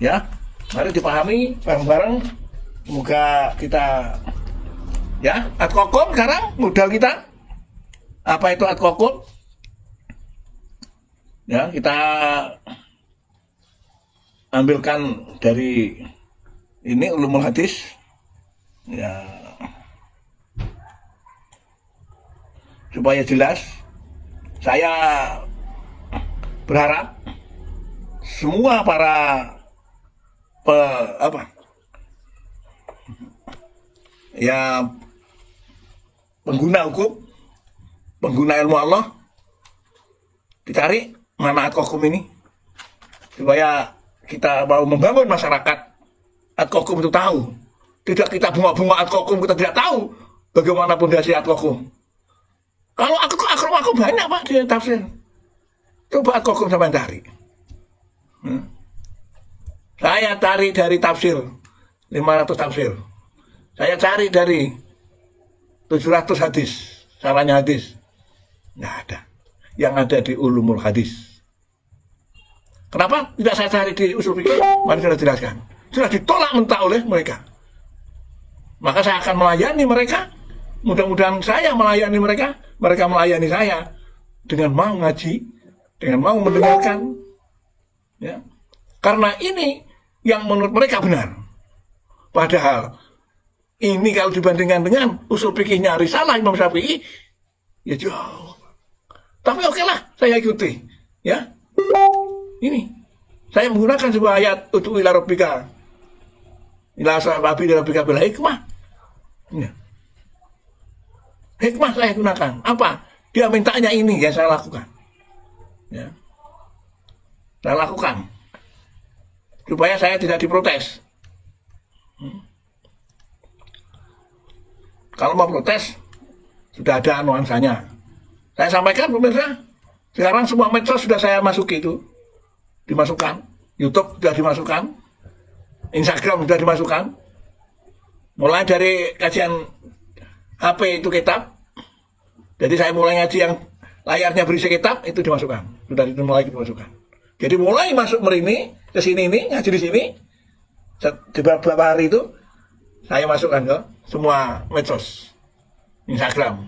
Ya, mari dipahami bareng-bareng. Semoga kita ya, atkokum sekarang modal kita. Apa itu atkokum? Ya, kita ambilkan dari ini ulumul hadis. Ya. Supaya jelas, saya berharap semua para ya pengguna hukum, pengguna ilmu Allah, dicari mana atkokum ini supaya kita mau membangun masyarakat atkokum itu tahu. Tidak kita bunga-bunga atkokum, kita tidak tahu bagaimana pondasi atkokum. Kalau akromakum banyak Pak di tafsir. Coba atkokum sampai cari. Saya cari dari tafsir 500 tafsir. Saya cari dari 700 hadis, caranya hadis. Nggak ada. Yang ada di ulumul hadis. Kenapa tidak saya cari di usul fikih? Mari sudah jelaskan. Sudah ditolak mentah oleh mereka. Maka saya akan melayani mereka. Mudah-mudahan saya melayani mereka. Mereka melayani saya. Dengan mau ngaji. Dengan mau mendengarkan. Ya. Karena ini yang menurut mereka benar. Padahal ini kalau dibandingkan dengan usul fikihnya Risalah Imam Syafi'i, ya jauh. Tapi oke lah, saya ikuti. Ya, ini saya menggunakan sebuah ayat untuk ila rabbika, ila sahabi ila rabbika bil hikmah. Ya. Hikmah saya gunakan. Apa? Dia mintanya ini, ya saya lakukan. Ya, saya lakukan supaya saya tidak diprotes. Kalau mau protes, sudah ada nuansanya. Saya sampaikan pemirsa, sekarang semua medsos sudah saya masuki itu. Dimasukkan. YouTube sudah dimasukkan. Instagram sudah dimasukkan. Mulai dari kajian HP itu kitab. Jadi saya mulai ngaji yang layarnya berisi kitab, itu dimasukkan. Sudah mulai dimasukkan. Jadi mulai masuk merini, ke sini ini, ngaji di sini. Di beberapa hari itu, saya masukkan ke semua medsos, Instagram.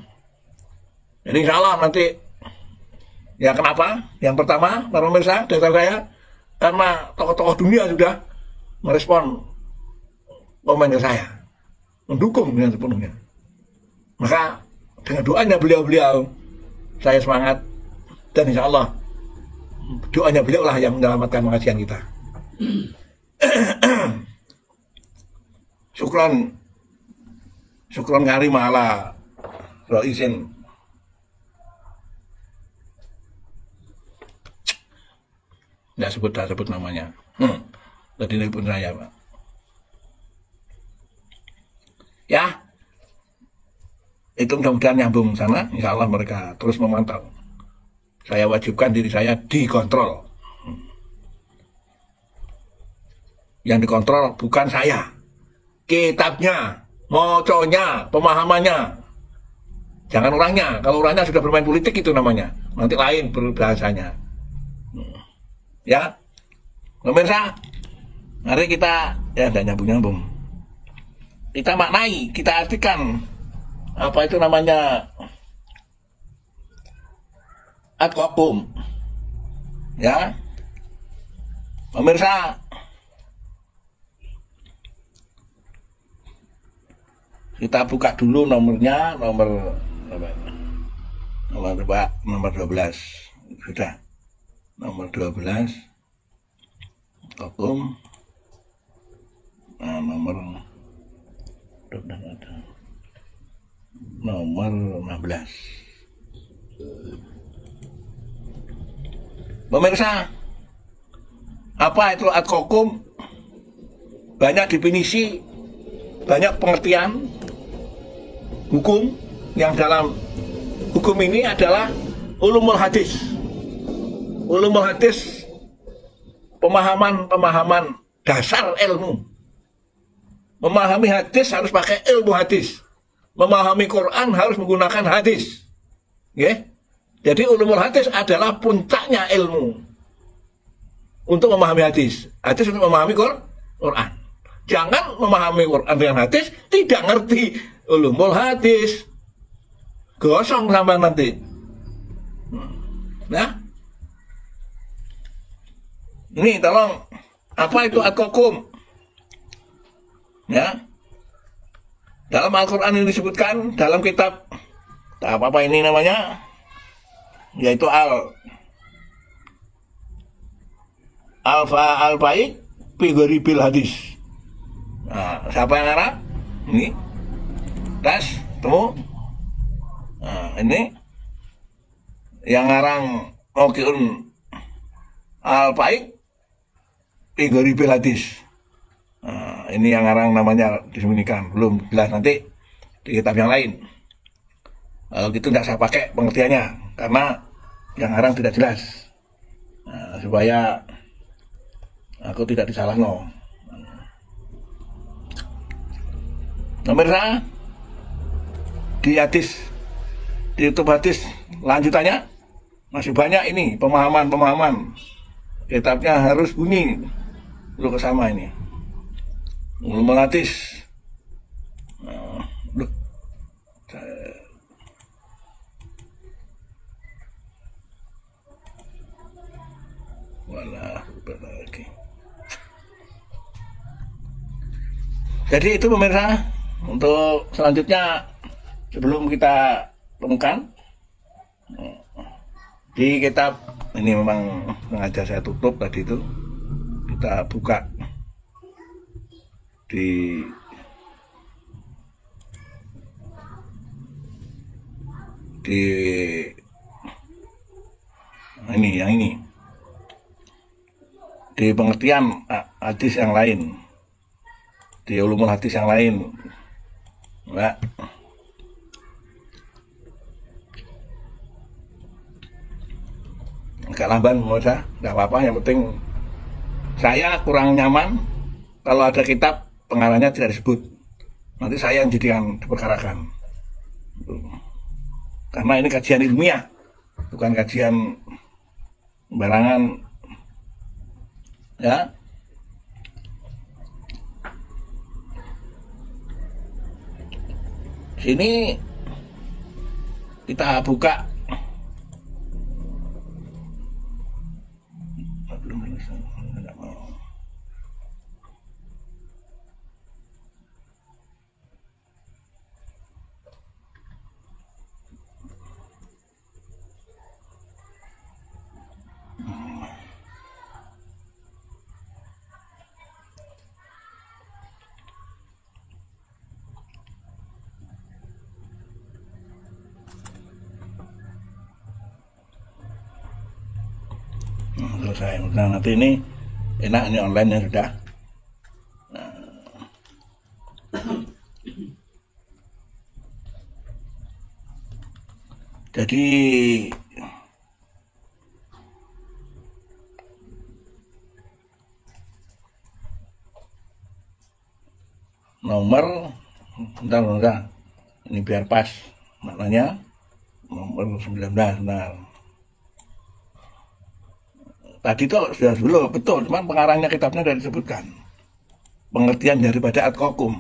Jadi insya Allah nanti, ya kenapa? Yang pertama, para pemirsa, data saya, karena tokoh-tokoh dunia sudah merespon komen ke saya, mendukung dengan sepenuhnya. Maka dengan doanya beliau-beliau, saya semangat, dan insya Allah doanya beliau lah yang menyelamatkan pengajian kita. Syukron karim ala Roisin. Nggak sebut namanya. Tadi nelpon saya, Pak. Ya, itu mudah-mudahan nyambung sana. Insya Allah mereka terus memantau. Saya wajibkan diri saya dikontrol. Yang dikontrol bukan saya, kitabnya, moconya, pemahamannya. Jangan orangnya. Kalau orangnya sudah bermain politik itu namanya. Nanti lain berbahasanya. Ya, pemirsa, mari kita, ya tidak nyambung-nyambung. Kita maknai, kita artikan apa itu namanya ad-qakum. Ya, pemirsa, kita buka dulu nomornya, nomor 12. Sudah. Nomor 12. Qakum. Nah, nomor 16. Pemirsa, apa itu ad-qakum? Banyak definisi, banyak pengertian hukum yang dalam hukum ini adalah ulumul hadis. Ulumul hadis, pemahaman dasar ilmu. Memahami hadis harus pakai ilmu hadis. Memahami Quran harus menggunakan hadis. Okay? Jadi ulumul hadis adalah puncaknya ilmu untuk memahami hadis. Hadis untuk memahami Quran. Jangan memahami Quran dengan hadis, tidak ngerti ulumul hadis. Gosong sama nanti. Nah, ini tolong, apa itu ad-qakum? Ya, dalam Al-Quran ini disebutkan dalam kitab apa ini namanya, yaitu Al-Faid fi Gharibil Hadis. Nah, siapa yang ngarang? Ini, tes, temu. Nah, ini yang ngarang Mokiun Al-Faid fi Gharibil Hadis. Nah, ini yang ngarang namanya disembunyikan, belum jelas, nanti di kitab yang lain. Kalau gitu tidak saya pakai pengertiannya, karena yang ngarang tidak jelas. Nah, supaya aku tidak disalahno. Pemirsa, di hadis, di YouTube hadis lanjutannya masih banyak ini pemahaman. Kitabnya harus bunyi lu kesama ini. Ulumul hadis. Wala lagi. Jadi itu pemirsa, untuk selanjutnya sebelum kita temukan di kitab ini, memang sengaja saya tutup tadi itu, kita buka di ini, yang ini, di pengertian hadis yang lain, di ulumul hadis yang lain, Mbak. Agak lamban, nggak apa-apa, yang penting saya kurang nyaman kalau ada kitab pengarangnya tidak disebut, nanti saya yang jadi yang diperkarakan, karena ini kajian ilmiah, bukan kajian barangan, ya. Sini kita buka selesai. Nah, nanti ini enak, ini online ya sudah. Jadi nomor, bentar, ini biar pas maknanya, nomor 19. Nah, tadi itu sudah dulu betul, cuman pengarangnya kitabnya sudah disebutkan pengertian daripada At-Qakum.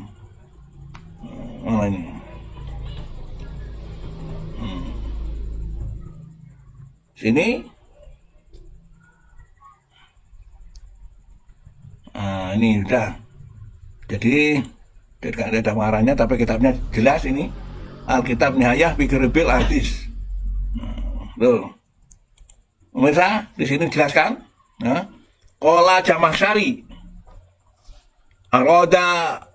Ini sini, nah ini sudah, jadi tidak ada pengarangnya tapi kitabnya jelas. Ini Alkitab Nihayah fi Gharibil Hadis. Tuh, pemirsa, di sini dijelaskan, ya. Qala Jamakhsyari arada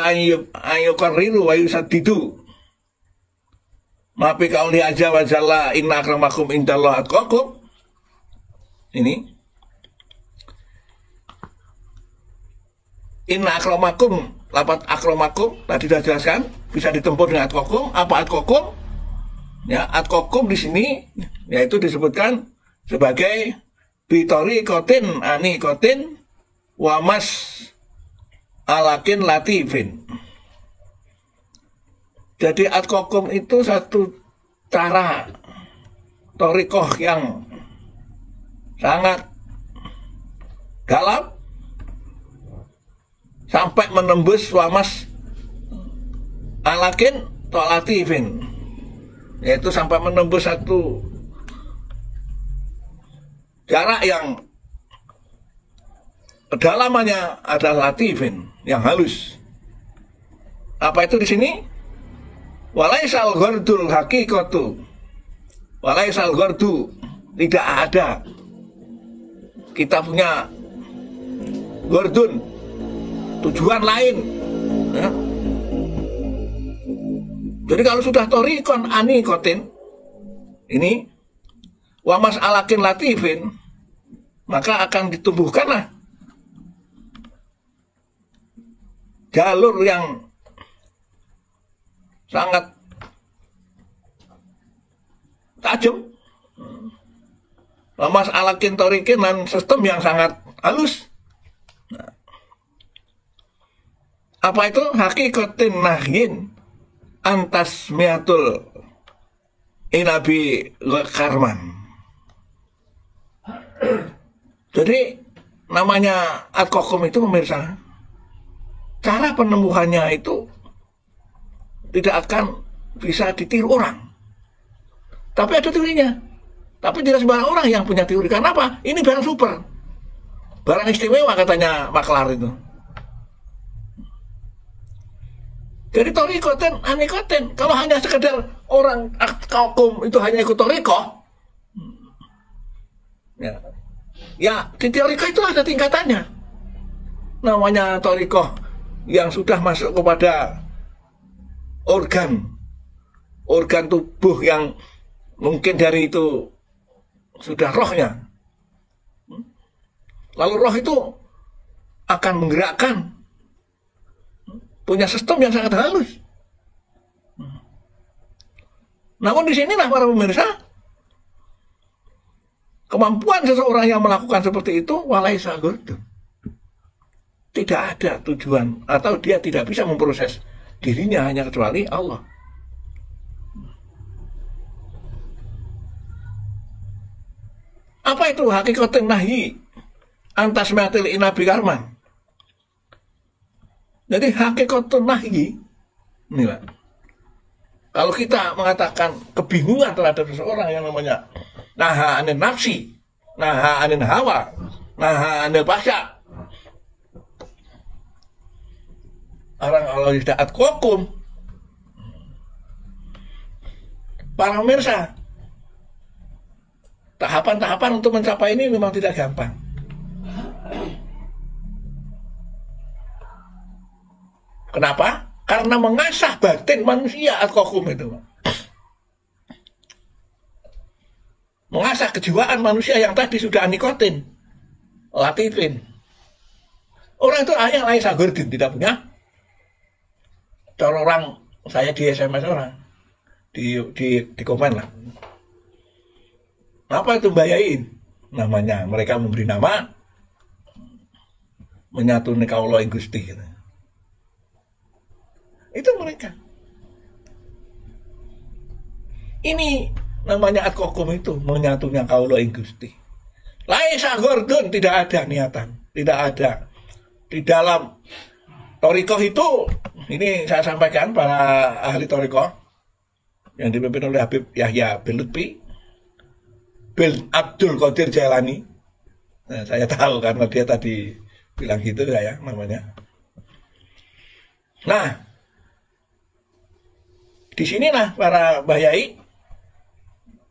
an yuqarriru wa yusaddidu ma fi qauli azza wa jalla inna akramakum indallahi atqakum. Ini inna akramakum, lapat akramakum tadi sudah jelaskan, bisa ditempuh dengan atqakum. Apa atqakum? Ya, At-Qakum di sini yaitu disebutkan sebagai bitori kotin ani kotin wamas alakin latifin. Jadi At-Qakum itu satu cara torikoh yang sangat dalam sampai menembus wamas alakin latifin, yaitu sampai menembus satu jarak yang kedalamannya adalah latifin, yang halus. Apa itu di sini? Walaisal ghardul haqiqatu, walaisal ghardu, tidak ada kita punya ghardun, tujuan lain, ya. Jadi kalau sudah torikon ani kotin ini wamas alakin latifin, maka akan ditumbuhkanlah jalur yang sangat tajam, wamas alakin torikin, dan sistem yang sangat halus. Nah, apa itu? Hakikatin nahyin antas miatul inabi karman. Jadi namanya At-Qakum itu pemirsa, cara penemuannya itu tidak akan bisa ditiru orang, tapi ada teorinya. Tapi tidak sembarang orang yang punya teori. Karena apa? Ini barang super. barang istimewa katanya maklar itu. Jadi torikoten, anikoten. Kalau hanya sekedar orang hukum itu hanya ikut toriko, ya di toriko itu ada tingkatannya. Namanya toriko yang sudah masuk kepada organ tubuh yang mungkin dari itu sudah rohnya. Lalu roh itu akan menggerakkan, punya sistem yang sangat halus. Namun di sinilah para pemirsa, kemampuan seseorang yang melakukan seperti itu walaisa ghurdun. Tidak ada tujuan atau dia tidak bisa memproses dirinya hanya kecuali Allah. Apa itu hakikatul nahyi antasmatil inabi karman? Jadi hakikatul nahyi inilah. Kalau kita mengatakan kebingungan terhadap seseorang yang namanya naha anil nafsi, naha anil hawa, naha anil pasya, orang Allah tidak atqakum, para pemirsa, tahapan-tahapan untuk mencapai ini memang tidak gampang. Kenapa? Karena mengasah batin manusia atqakum itu. Mengasah kejiwaan manusia yang tadi sudah anikotin, latifin. Orang itu yang laisa ghurdin, tidak punya. Kalau orang, saya di SMS orang, di komen lah. Apa itu bayain? Namanya, mereka memberi nama, menyatuni kaulo ing Gusti. Gitu. Itu mereka. Ini namanya atqakum itu, menyatunya kaulo ing Gusti. Laisa ghurdun, tidak ada niatan, tidak ada. Di dalam torikoh itu, ini saya sampaikan para ahli torikoh yang dipimpin oleh Habib Yahya bin Lutfi bin Abdul Qadir Jailani. Nah, saya tahu karena dia tadi bilang gitu ya namanya. Nah, di sinilah para bayai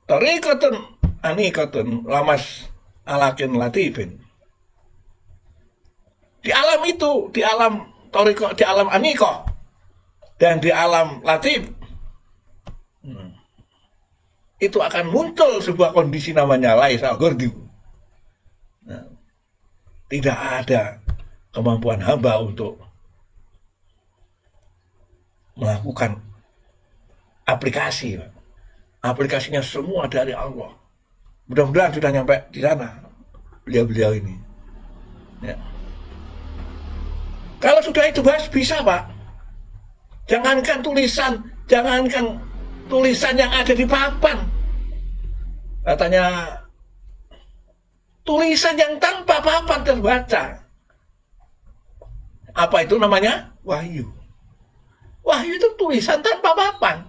torikotun anikotun lamas alakin latifin. Di alam itu, di alam toriko, di alam aniko dan di alam latif, itu akan muncul sebuah kondisi namanya laisa ghurdun. Nah, tidak ada kemampuan hamba untuk melakukan aplikasi. Aplikasinya semua dari Allah. Mudah-mudahan sudah nyampe di sana beliau-beliau ini. Ya. Kalau sudah itu bahas bisa Pak. Jangankan tulisan yang ada di papan. Katanya tulisan yang tanpa papan terbaca. Apa itu namanya? Wahyu. Wahyu itu tulisan tanpa papan.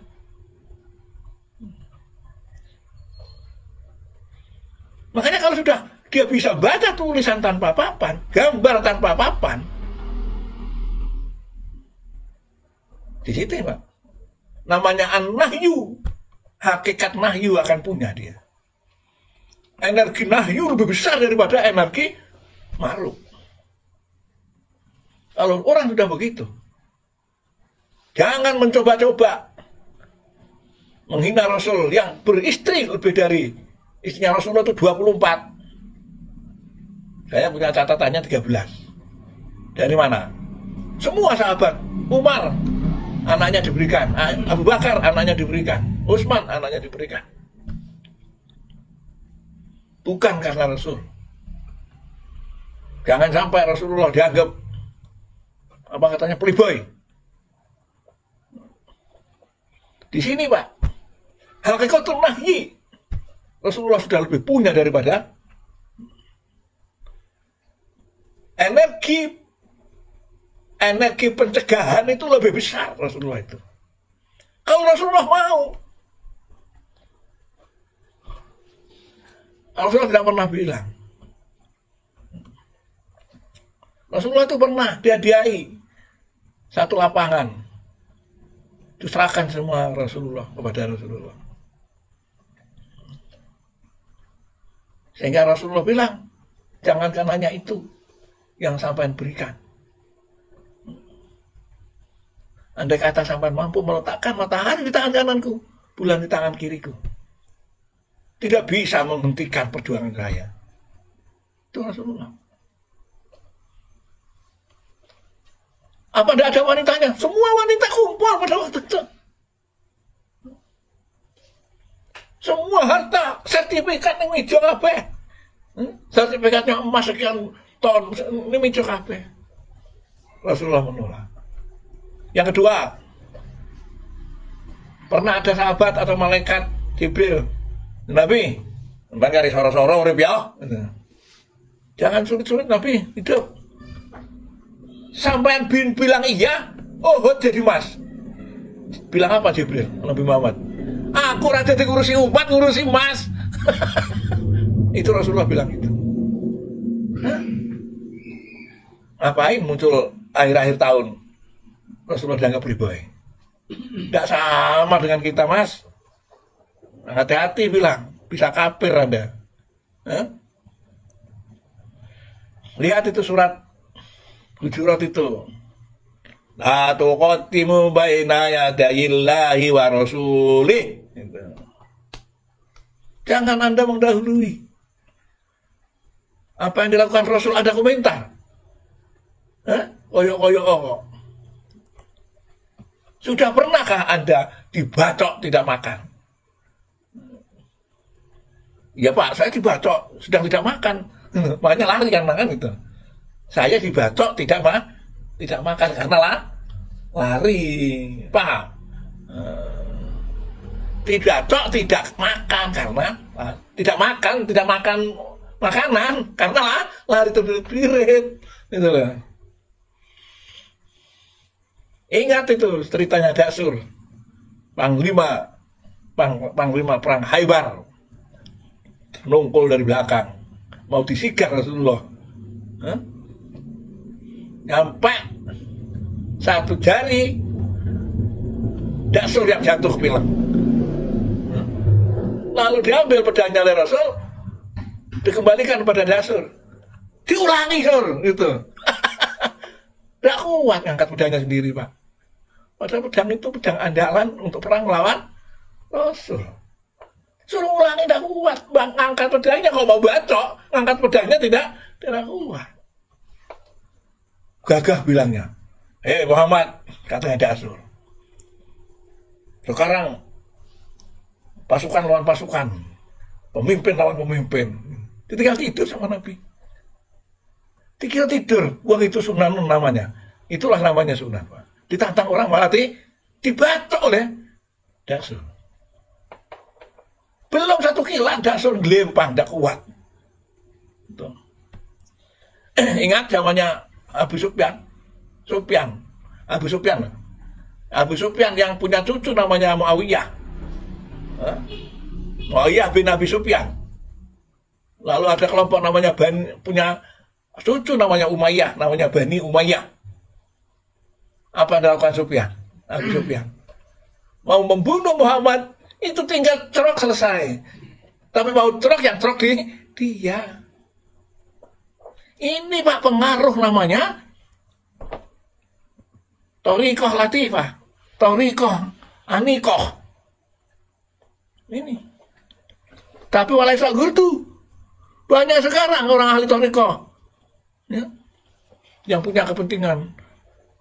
Makanya kalau sudah dia bisa baca tulisan tanpa papan, gambar tanpa papan, di situ Pak, namanya an-nahyu, hakikat nahyu akan punya dia. Energi nahyu lebih besar daripada energi makhluk. Kalau orang sudah begitu, jangan mencoba-coba menghina Rasul yang beristri lebih dari istrinya Rasulullah itu 24. Saya punya catatannya 13. Dari mana? Semua sahabat. Umar anaknya diberikan, Abu Bakar anaknya diberikan, Utsman anaknya diberikan. Bukan karena Rasul. Jangan sampai Rasulullah dianggap apa katanya playboy. Di sini Pak, hakikatul nahyi Rasulullah sudah lebih punya daripada energi pencegahan itu lebih besar Rasulullah itu. Kalau Rasulullah mau, Rasulullah tidak pernah bilang Rasulullah itu pernah dihadiahi satu lapangan. Diserahkan semua Rasulullah kepada Rasulullah. Sehingga Rasulullah bilang, jangankan hanya itu yang sampean berikan. Andai kata sampean mampu meletakkan matahari di tangan kananku, bulan di tangan kiriku, tidak bisa menghentikan perjuangan saya. Itu Rasulullah. Apa tidak ada wanitanya? Semua wanita kumpul pada waktu itu. Semua harta, sertifikat yang hijau kabeh. Sertifikatnya emas sekian ton, ini hijau kabeh. Rasulullah menolak. Yang kedua, pernah ada sahabat atau malaikat Jibril, Nabi, mbak soro-soro urip ya. Jangan sulit-sulit Nabi hidup. Sampai bilang iya, oh jadi mas. Bilang apa Jibril? Nabi Muhammad, aku rada ngurusi umat, ngurusi mas. Itu Rasulullah bilang gitu. Ngapain muncul akhir-akhir tahun? Rasulullah dianggap playboy. Tidak sama dengan kita mas. Hati-hati bilang, bisa kafir Anda. Lihat itu surat Hujurat itu. La tuqaddimu baina yadayillahi wa rasulih. Jangan Anda mendahului apa yang dilakukan Rasul. Ada komentar. Koyok. Sudah pernahkah Anda dibacok tidak makan? Ya Pak, saya dibacok sedang tidak makan. Makanya lari kan makan itu. Saya dibacok tidak makan karena lari. Paham? Dibacok tidak makan karena tidak makan makanan karena lari terbirit. Gitu loh. Ingat itu ceritanya Daksur, panglima perang Khaybar, nungkul dari belakang mau disigar Rasulullah. Sampai satu jari Daksur yang jatuh pilang. Lalu diambil pedangnya oleh Rasul, dikembalikan pada Daksur, diulangi Sur itu. Tidak kuat ngangkat pedangnya sendiri Pak. Padahal pedang itu pedang andalan untuk perang melawan Rasul. Suruh ulangi tidak kuat, bang, angkat pedangnya kalau mau bacok, angkat pedangnya tidak kuat. Gagah bilangnya, Muhammad, katanya Daksur, sekarang pasukan lawan pasukan, pemimpin lawan pemimpin, ditinggal tidur sama Nabi. Dikira tidur, wah itu sunnah namanya. Itulah namanya sunnah Pak. Ditantang orang malah dibacok oleh Daksur. Belum satu kilat Daksur gelempang, tidak kuat. Ingat zamannya Abu Sufyan. Abu Sufyan yang punya cucu namanya Muawiyah. Muawiyah bin Abi Sufyan. Lalu ada kelompok namanya punya cucu namanya Umayyah, namanya Bani Umayyah. Apa yang dilakukan Sufyan? Abu Sufyan mau membunuh Muhammad, itu tinggal cerok selesai. Tapi mau cerok yang cerok dia. Ini Pak pengaruh namanya Thariqah Latifah, Thariqah Anikoh. Ini. Tapi walaisa gurtu. Banyak sekarang orang ahli Thariqah. Ya, yang punya kepentingan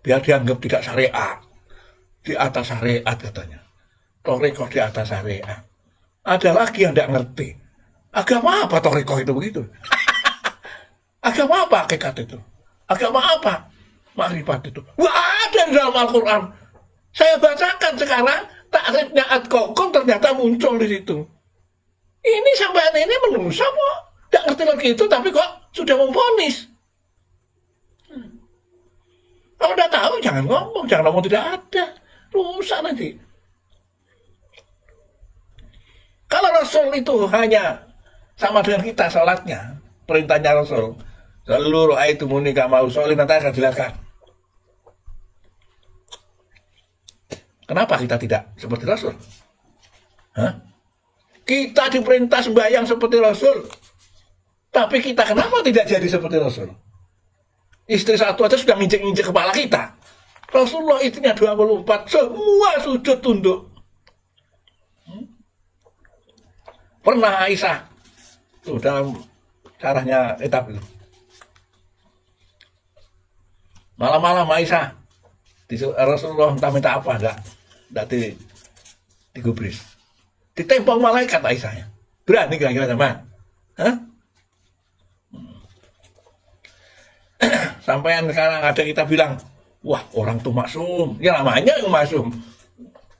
biar dianggap tidak syariat, di atas syariat katanya. Thariqah di atas syariat. Ada lagi yang tidak ngerti agama apa Thariqah itu begitu. Agama apa hakikat itu? Agama apa makrifat itu? Wah, ada di dalam Al-Quran. Saya bacakan sekarang takrifnya At-Kokon ternyata muncul di situ. Ini sampai ini menungsa kok tidak ngerti lagi itu, tapi kok sudah memvonis. Kalau udah tahu jangan ngomong tidak ada, rusak nanti. Kalau Rasul itu hanya sama dengan kita sholatnya, perintahnya Rasul, Seluruh ayat muni kama usolin, nanti akan jelaskan. Kenapa kita tidak seperti Rasul? Hah? Kita diperintah sembahyang seperti Rasul. Tapi kita kenapa tidak jadi seperti Rasul? Istri satu aja sudah nginjek-nginjek kepala kita. Rasulullah istrinya 24, semua sujud tunduk. Pernah Aisyah, tuh dalam caranya etap itu. Malam-malam Aisyah, Rasulullah entah minta apa, enggak digubris. Ditempong malaikat Aisyahnya. Berani kira-kira sama? Hah? Sampai sekarang ada kita bilang, wah orang tuh maksum. Ya namanya yang maksum.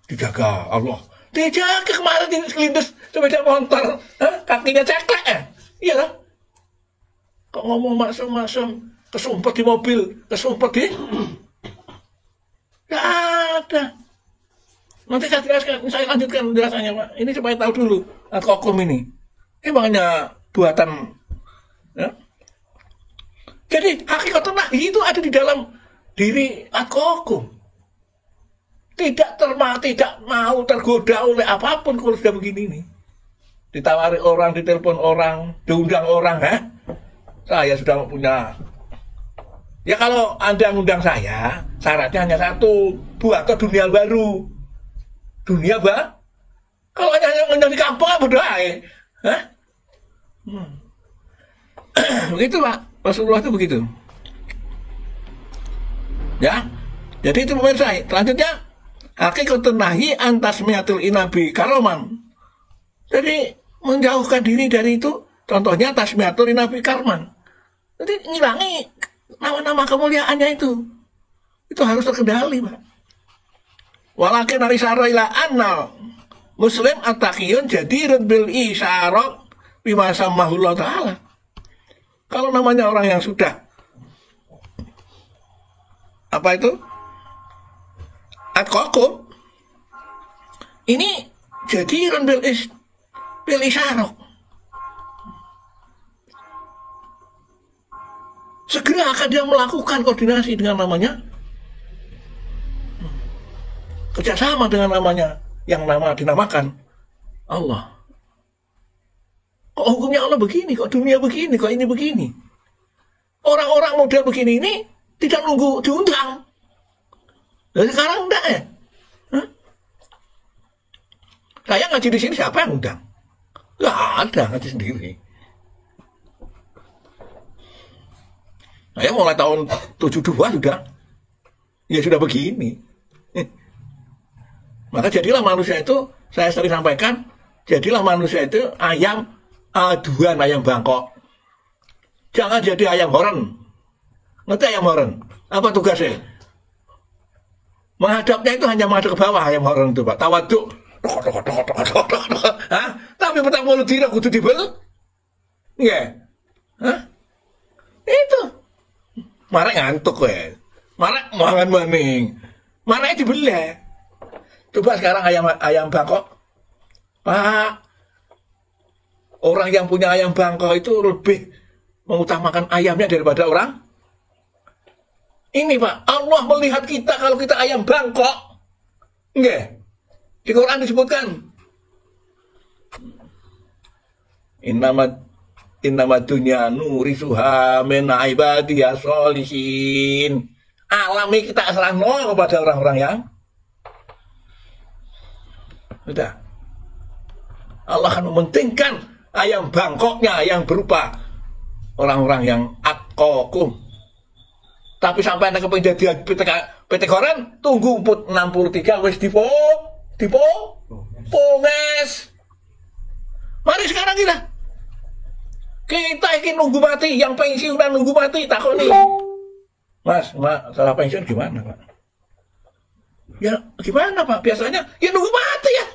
Dijaga Allah. Dijaga kemarin kelindes sepeda motor. Hah? Kakinya ceklek ya? Iya kan? Kok ngomong maksum-maksum. Kesumpet di mobil. Kesumpet di... Gak ada. Nanti saya jelaskan. Saya lanjutkan penjelasannya Pak. Ini supaya tahu dulu. Al-Kokum ini. Emangnya buatan... Ya? Jadi hakikatun nahi itu ada di dalam diri Al-Kokum. Tidak mau tergoda oleh apapun kalau sudah begini nih. Ditawari orang, ditelepon orang, diundang orang, saya sudah punya. Ya kalau Anda ngundang saya, syaratnya hanya satu, buat ke dunia baru. Dunia baru. Kalau hanya ngundang di kampung apa doa ya? Begitu Pak, Rasulullah itu begitu. Ya, jadi itu pemirsa. Selanjutnya, hakikatun nahi antasmiatul inabi karoman. Jadi menjauhkan diri dari itu, contohnya tasmiatul inabi karman. Jadi ngilangi nama-nama kemuliaannya itu. Itu harus terkendali, Pak. Walakin arisara ila annal muslim at-taqiyun jadirun bil isyarah bima samahullah ta'ala. Kalau namanya orang yang sudah apa itu? At-Kokum ini jadirun bil isyarah. Segera akan dia melakukan koordinasi dengan namanya, kerjasama dengan namanya, yang nama dinamakan Allah. Kok hukumnya Allah begini, kok dunia begini, kok ini begini. Orang-orang model begini ini tidak nunggu diundang. Dan sekarang enggak ya? Hah? Saya ngaji di sini siapa yang undang? Enggak ada, ngaji sendiri. Saya mulai tahun 72 sudah. Ya sudah begini. Maka jadilah manusia itu, saya sering sampaikan, jadilah manusia itu ayam aduan, ayam Bangkok. Jangan jadi ayam horen. Ngerti ayam horen? Apa tugasnya? Menghadapnya itu hanya menghadap ke bawah ayam horen itu Pak. Tawaduk. Tapi petang mulut diri kudu dibel. Nggak? Hah? Itu. Marek ngantuk ya. Marek mangan maning. Marek dibelah. Coba sekarang ayam Bangkok. Pak, orang yang punya ayam Bangkok itu lebih mengutamakan ayamnya daripada orang. Ini Pak, Allah melihat kita kalau kita ayam Bangkok. Nggak? Di Quran disebutkan. Innama dunya nurisuha min ibadiyas sholihin. Alami kita serahno kepada orang-orang yang sudah. Allah akan mementingkan ayam Bangkoknya yang berupa orang-orang yang At-Kokum. Tapi sampai anda kepengen jadi PT Koran, tunggu 63 wis ponges. Mari sekarang kita ingin nunggu mati, yang pensiunan nunggu mati, takut nih. Mas, salah pensiun gimana Pak? Ya gimana Pak? Biasanya ya nunggu mati ya.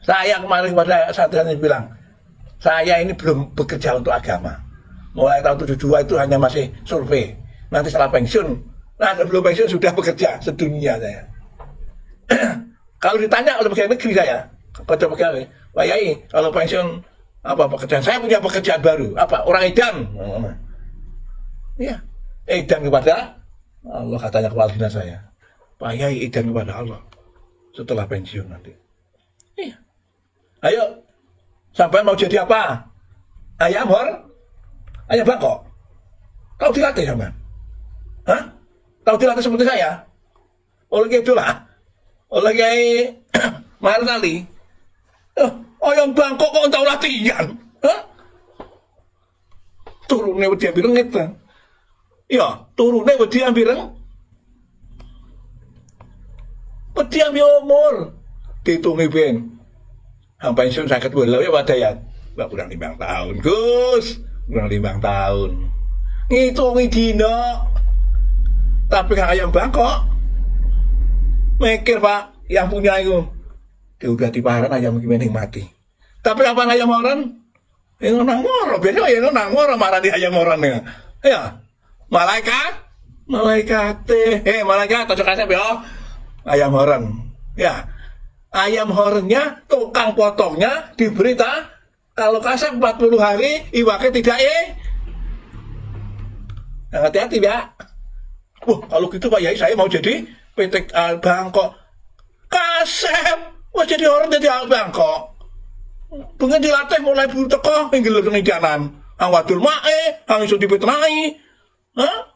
Saya kemarin kepada saudara bilang, saya ini belum bekerja untuk agama. Mulai tahun 72 itu hanya masih survei. Nanti setelah pensiun, sebelum pensiun sudah bekerja sedunia saya. Kalau ditanya oleh pegawai negeri saya, kepada pegawai, Pak Yai, kalau pensiun Apa pekerjaan? Saya punya pekerjaan baru. Apa? Orang edan. Ya, edan kepada Allah, katanya kepala dinas saya. Pak Yai edan kepada Allah setelah pensiun nanti. Iya. Ayo, sampai mau jadi apa? Ayam bangkok. Tahu dilatih sama? Hah? Tahu dilatih seperti saya? Oleh itulah, oleh Kiai Mahir Ali. Ayam bangkok kok tahu latihan? Hah? Turunnya wedi ambil rengit. Ya, turunnya wedi ambil rengit. Wedi ambil umur. Dihitungi ben. Sampai pensiun sakit bola ya wadayat. Mbak kurang 5 tahun, Gus. Kurang 5 tahun. Ngitungi dino. Tapi kan ayam bangkok. Mikir Pak, yang punya itu. Diugati paharan ayam gimana mati. Tapi kapan ayam orang? Yang nang moro, biasa yang nang moro marah di ayam orang ya. Ya, malaikat, cocok kasih ayam orang. Ya, ayam horengnya, tukang potongnya diberita kalau kasih 40 hari iwaknya tidak hati-hati ya. Wah, kalau gitu Pak Yai saya mau jadi PT Bangkok. Kasep, wah jadi orang jadi Bangkok. Pengen dilatih mulai buru teko pinggir jalan. Ang wadul mae, ang iso dipetnai. Hah?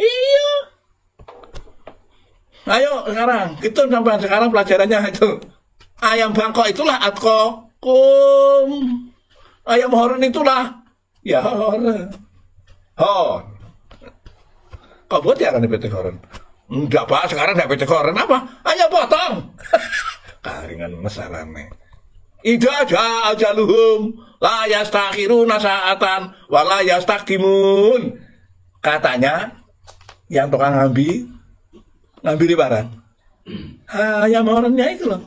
Iya. Ayo sekarang, kita sampai sekarang pelajarannya itu. Ayam bangkok itulah atkokum. Ayam horen itulah ya horen. Kok buat ya kan PT horen? Enggak Pak, sekarang enggak PT horen apa? Ayam potong. Karingan masalahnya. Idza jaa ajaluhum la yastakhiruna sa'atan wa la yastaqdimun. Katanya yang tukang ngambil barang. Ayam horennya itu loh.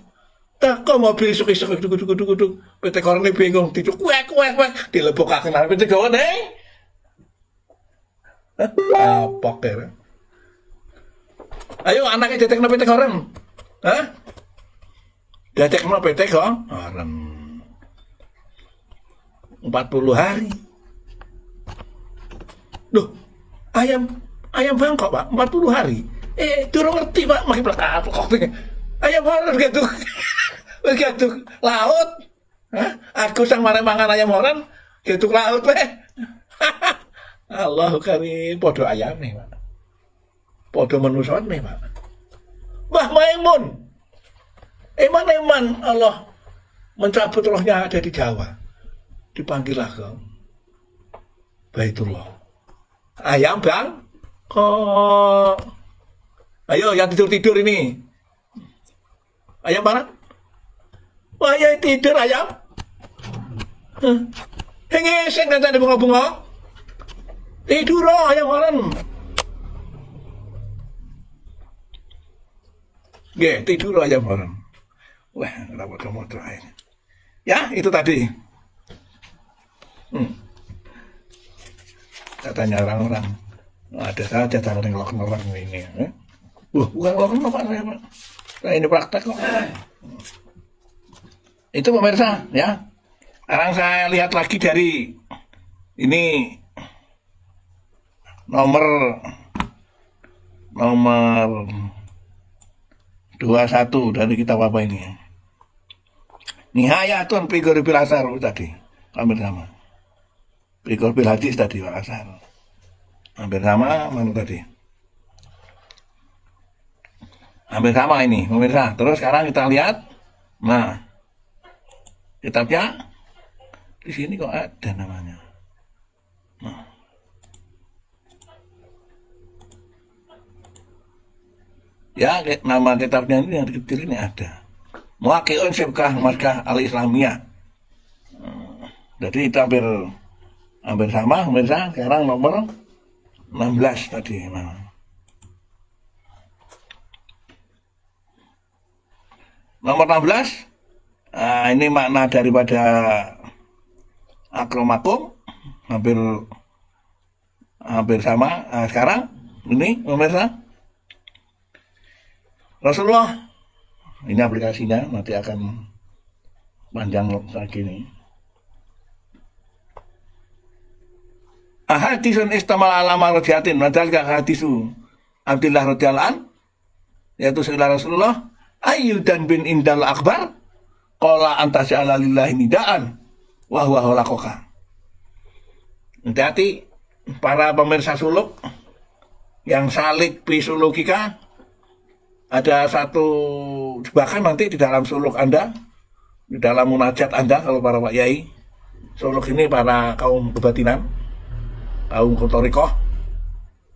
Tak kok mobil isuk-isuk duduk. PT Korne bingung dicuk kuek dilebokaken nang PT Korne. Apa kira? Ayo anaknya detekno PT Korne. Hah? Detekno PT Korne. 40 hari. Loh, ayam bangkok Pak, 40 hari. Durung ngerti Pak, makin belakang kok. Ayam horen gitu. Gitu laut. Hah? Aku sang mare mangan ayam horen gitu laut weh. Allahu karim, podo ayam nih Pak. Podo menusone nih Pak. Wah, Maimun. Eman Allah mencabut rohnya ada di Jawa. Dipanggillah ke Baitullah. Ayam bang kok. Ayo yang tidur ini. Ayam mana? Wah, ya tidur ayam. Hengeseng kan ada bunga-bunga. Tidur ayam orang. Tidur ayam orang. Wah, kenapa kamu terakhir? Ya, itu tadi. Katanya orang-orang. Ada saja cara ngelok orang ini. Bukan ngelok Pak saya Pak. Nah, ini praktek kok. Itu pemirsa ya. Sekarang saya lihat lagi dari ini nomor 21 dari kitab apa ini? Nihayatun fi Ghoribil Asar tadi. Hampir sama. Fi Ghoribil Hadis tadi Pak Asar. Hampir sama mana tadi? Hampir sama ini pemirsa. Terus sekarang kita lihat. Nah, kitabnya di sini kok ada namanya. Nah. Ya, nama kitabnya ini yang kecil ini ada. Muwaqi'un Syibkah Markah Al-Islamiyah. Jadi itu hampir sama pemirsa. Sekarang nomor 16 tadi. Nomor 16. Ini makna daripada akromakum hampir sama. Sekarang ini pemirsa Rasulullah, ini aplikasinya nanti akan panjang lagi nih. ahadisun istamal ala marjiatin madalika hadisu Abdullah radhiyallahu an, yaitu saudara Rasulullah ayyudan bin indal akbar qala anta ja'ala lillahi nidaan wa huwa khalaqaka. Hati-hati para pemirsa suluk yang salik bisulukika, ada satu jebakan nanti di dalam suluk Anda, di dalam munajat Anda kalau para Pak Yai. Suluk ini para kaum kebatinan, kaum kotorikoh.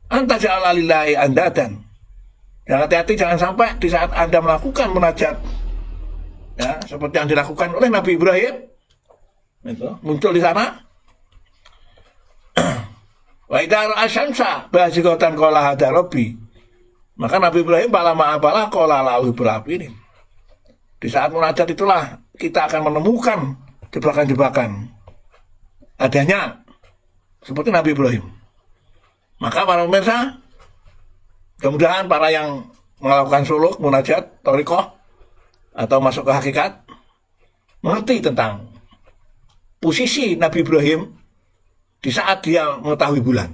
Anta ja'ala lillahi andadan. Dan hati-hati jangan sampai di saat Anda melakukan munajat, ya, seperti yang dilakukan oleh Nabi Ibrahim, itu muncul di sana. Wa idza ra'a syamsa bazighatan qala hadza rabbi. Maka Nabi Ibrahim pala qala lahu Ibrahim. Di saat munajat itulah kita akan menemukan jebakan-jebakan adanya seperti Nabi Ibrahim. Maka para pemirsa, mudah-mudahan para yang melakukan suluk, munajat, thariqah atau masuk ke hakikat mengerti tentang posisi Nabi Ibrahim di saat dia mengetahui bulan.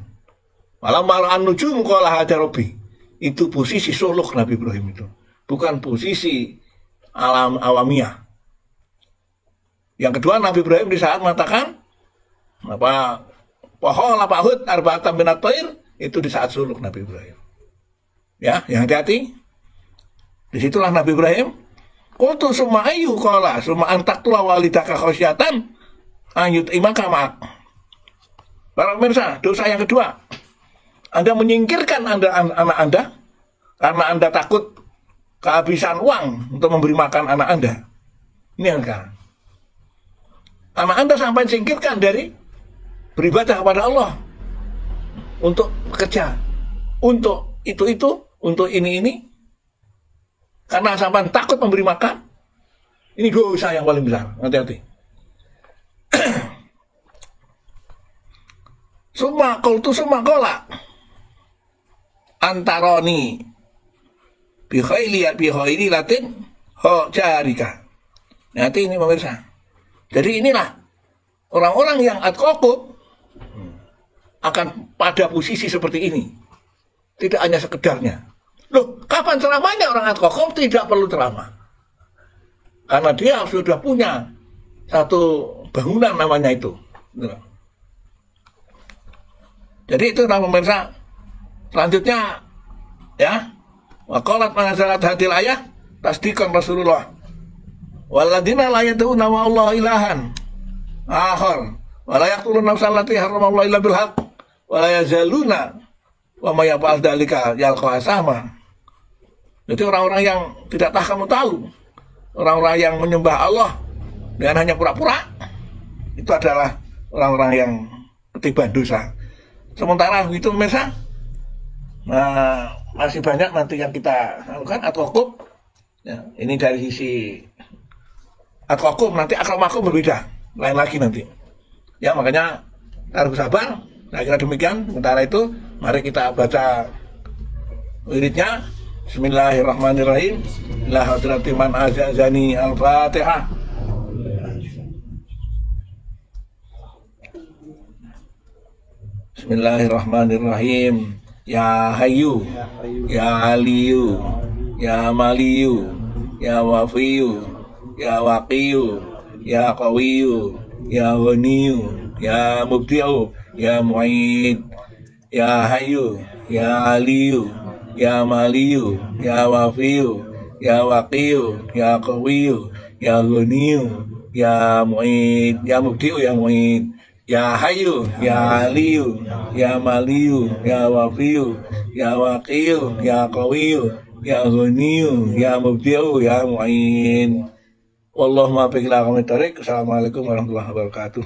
Malam mar'an nujum qala hadza rabbi. Itu posisi suluk Nabi Ibrahim itu, bukan posisi alam awamiyah. Yang kedua, Nabi Ibrahim di saat mengatakan apa pohon lapahut arba'atan minat thair, itu di saat suluk Nabi Ibrahim. Ya, yang hati-hati. Disitulah Nabi Ibrahim qultu summa ayyu qala summa antaktuwa walidaka khasyatan ayut imaka ma'ak. Para pemirsa, dosa yang kedua, Anda menyingkirkan anak Anda karena Anda takut kehabisan uang untuk memberi makan anak Anda. Ini yang sekarang. Anak Anda sampai singkirkan dari beribadah kepada Allah, untuk bekerja, untuk itu, untuk ini, karena sampai takut memberi makan. Ini dosa yang paling besar. Hati-hati. Summa qala antaroni bi khairi latin ho jarika. Nanti ini pemirsa. Jadi inilah orang-orang yang atqaqub akan pada posisi seperti ini. Tidak hanya sekedarnya. Loh, kapan ceramahnya orang atqaqub? Tidak perlu ceramah. Karena dia sudah punya satu bangunan namanya itu. Jadi itu pemirsa. Selanjutnya ya, waqalat manazalat hadil ayah tasdiqan Rasulullah. Waladina la yad'una ma Allah ilahan akhar wa la yaqtuluna nafsan allati harramallahu illa bil haqq wa la yazaluna wa may yaf'al dzalika yalqa asama. Jadi orang-orang yang tidak kamu tahu, orang-orang yang menyembah Allah dengan hanya pura-pura, itu adalah orang-orang yang ketiban dosa. Sementara itu pemirsa, nah, masih banyak nanti yang kita lakukan atqaqub. Ya, ini dari sisi atqaqub, nanti akramakum berbeda, lain lagi nanti. Ya, makanya harus sabar. Saya kira demikian. Sementara itu, mari kita baca wiridnya. Bismillahirrahmanirrahim. La hadrati man azani al-Fatihah. Bismillahirrahmanirrahim. Ya Hayyu, Ya Aliyu, Ya Maliyu, Ya Wafiyu, Ya Waqiyu, Ya Qawiyu, Ya Ghaniyu, Ya Mubdi'u, Ya Mu'id, Ya Hayyu, Ya Aliyu, Ya Maliyu, Ya Wafiyu, Ya Waqiyu, Ya Qawiyu, Ya Ghaniyu, Ya Mu'id, Ya Mubdi'u, Ya Mu'id, Ya Hayyu, Ya Aliyu, Ya Maliyu, Ya Wafiyu, Ya Waqiyu, Ya Qawiyu, Ya Ghaniyu, Ya Mubdi'u, Ya Mu'in. Wallahumma biqila qawmi tariq. Assalamualaikum warahmatullahi wabarakatuh.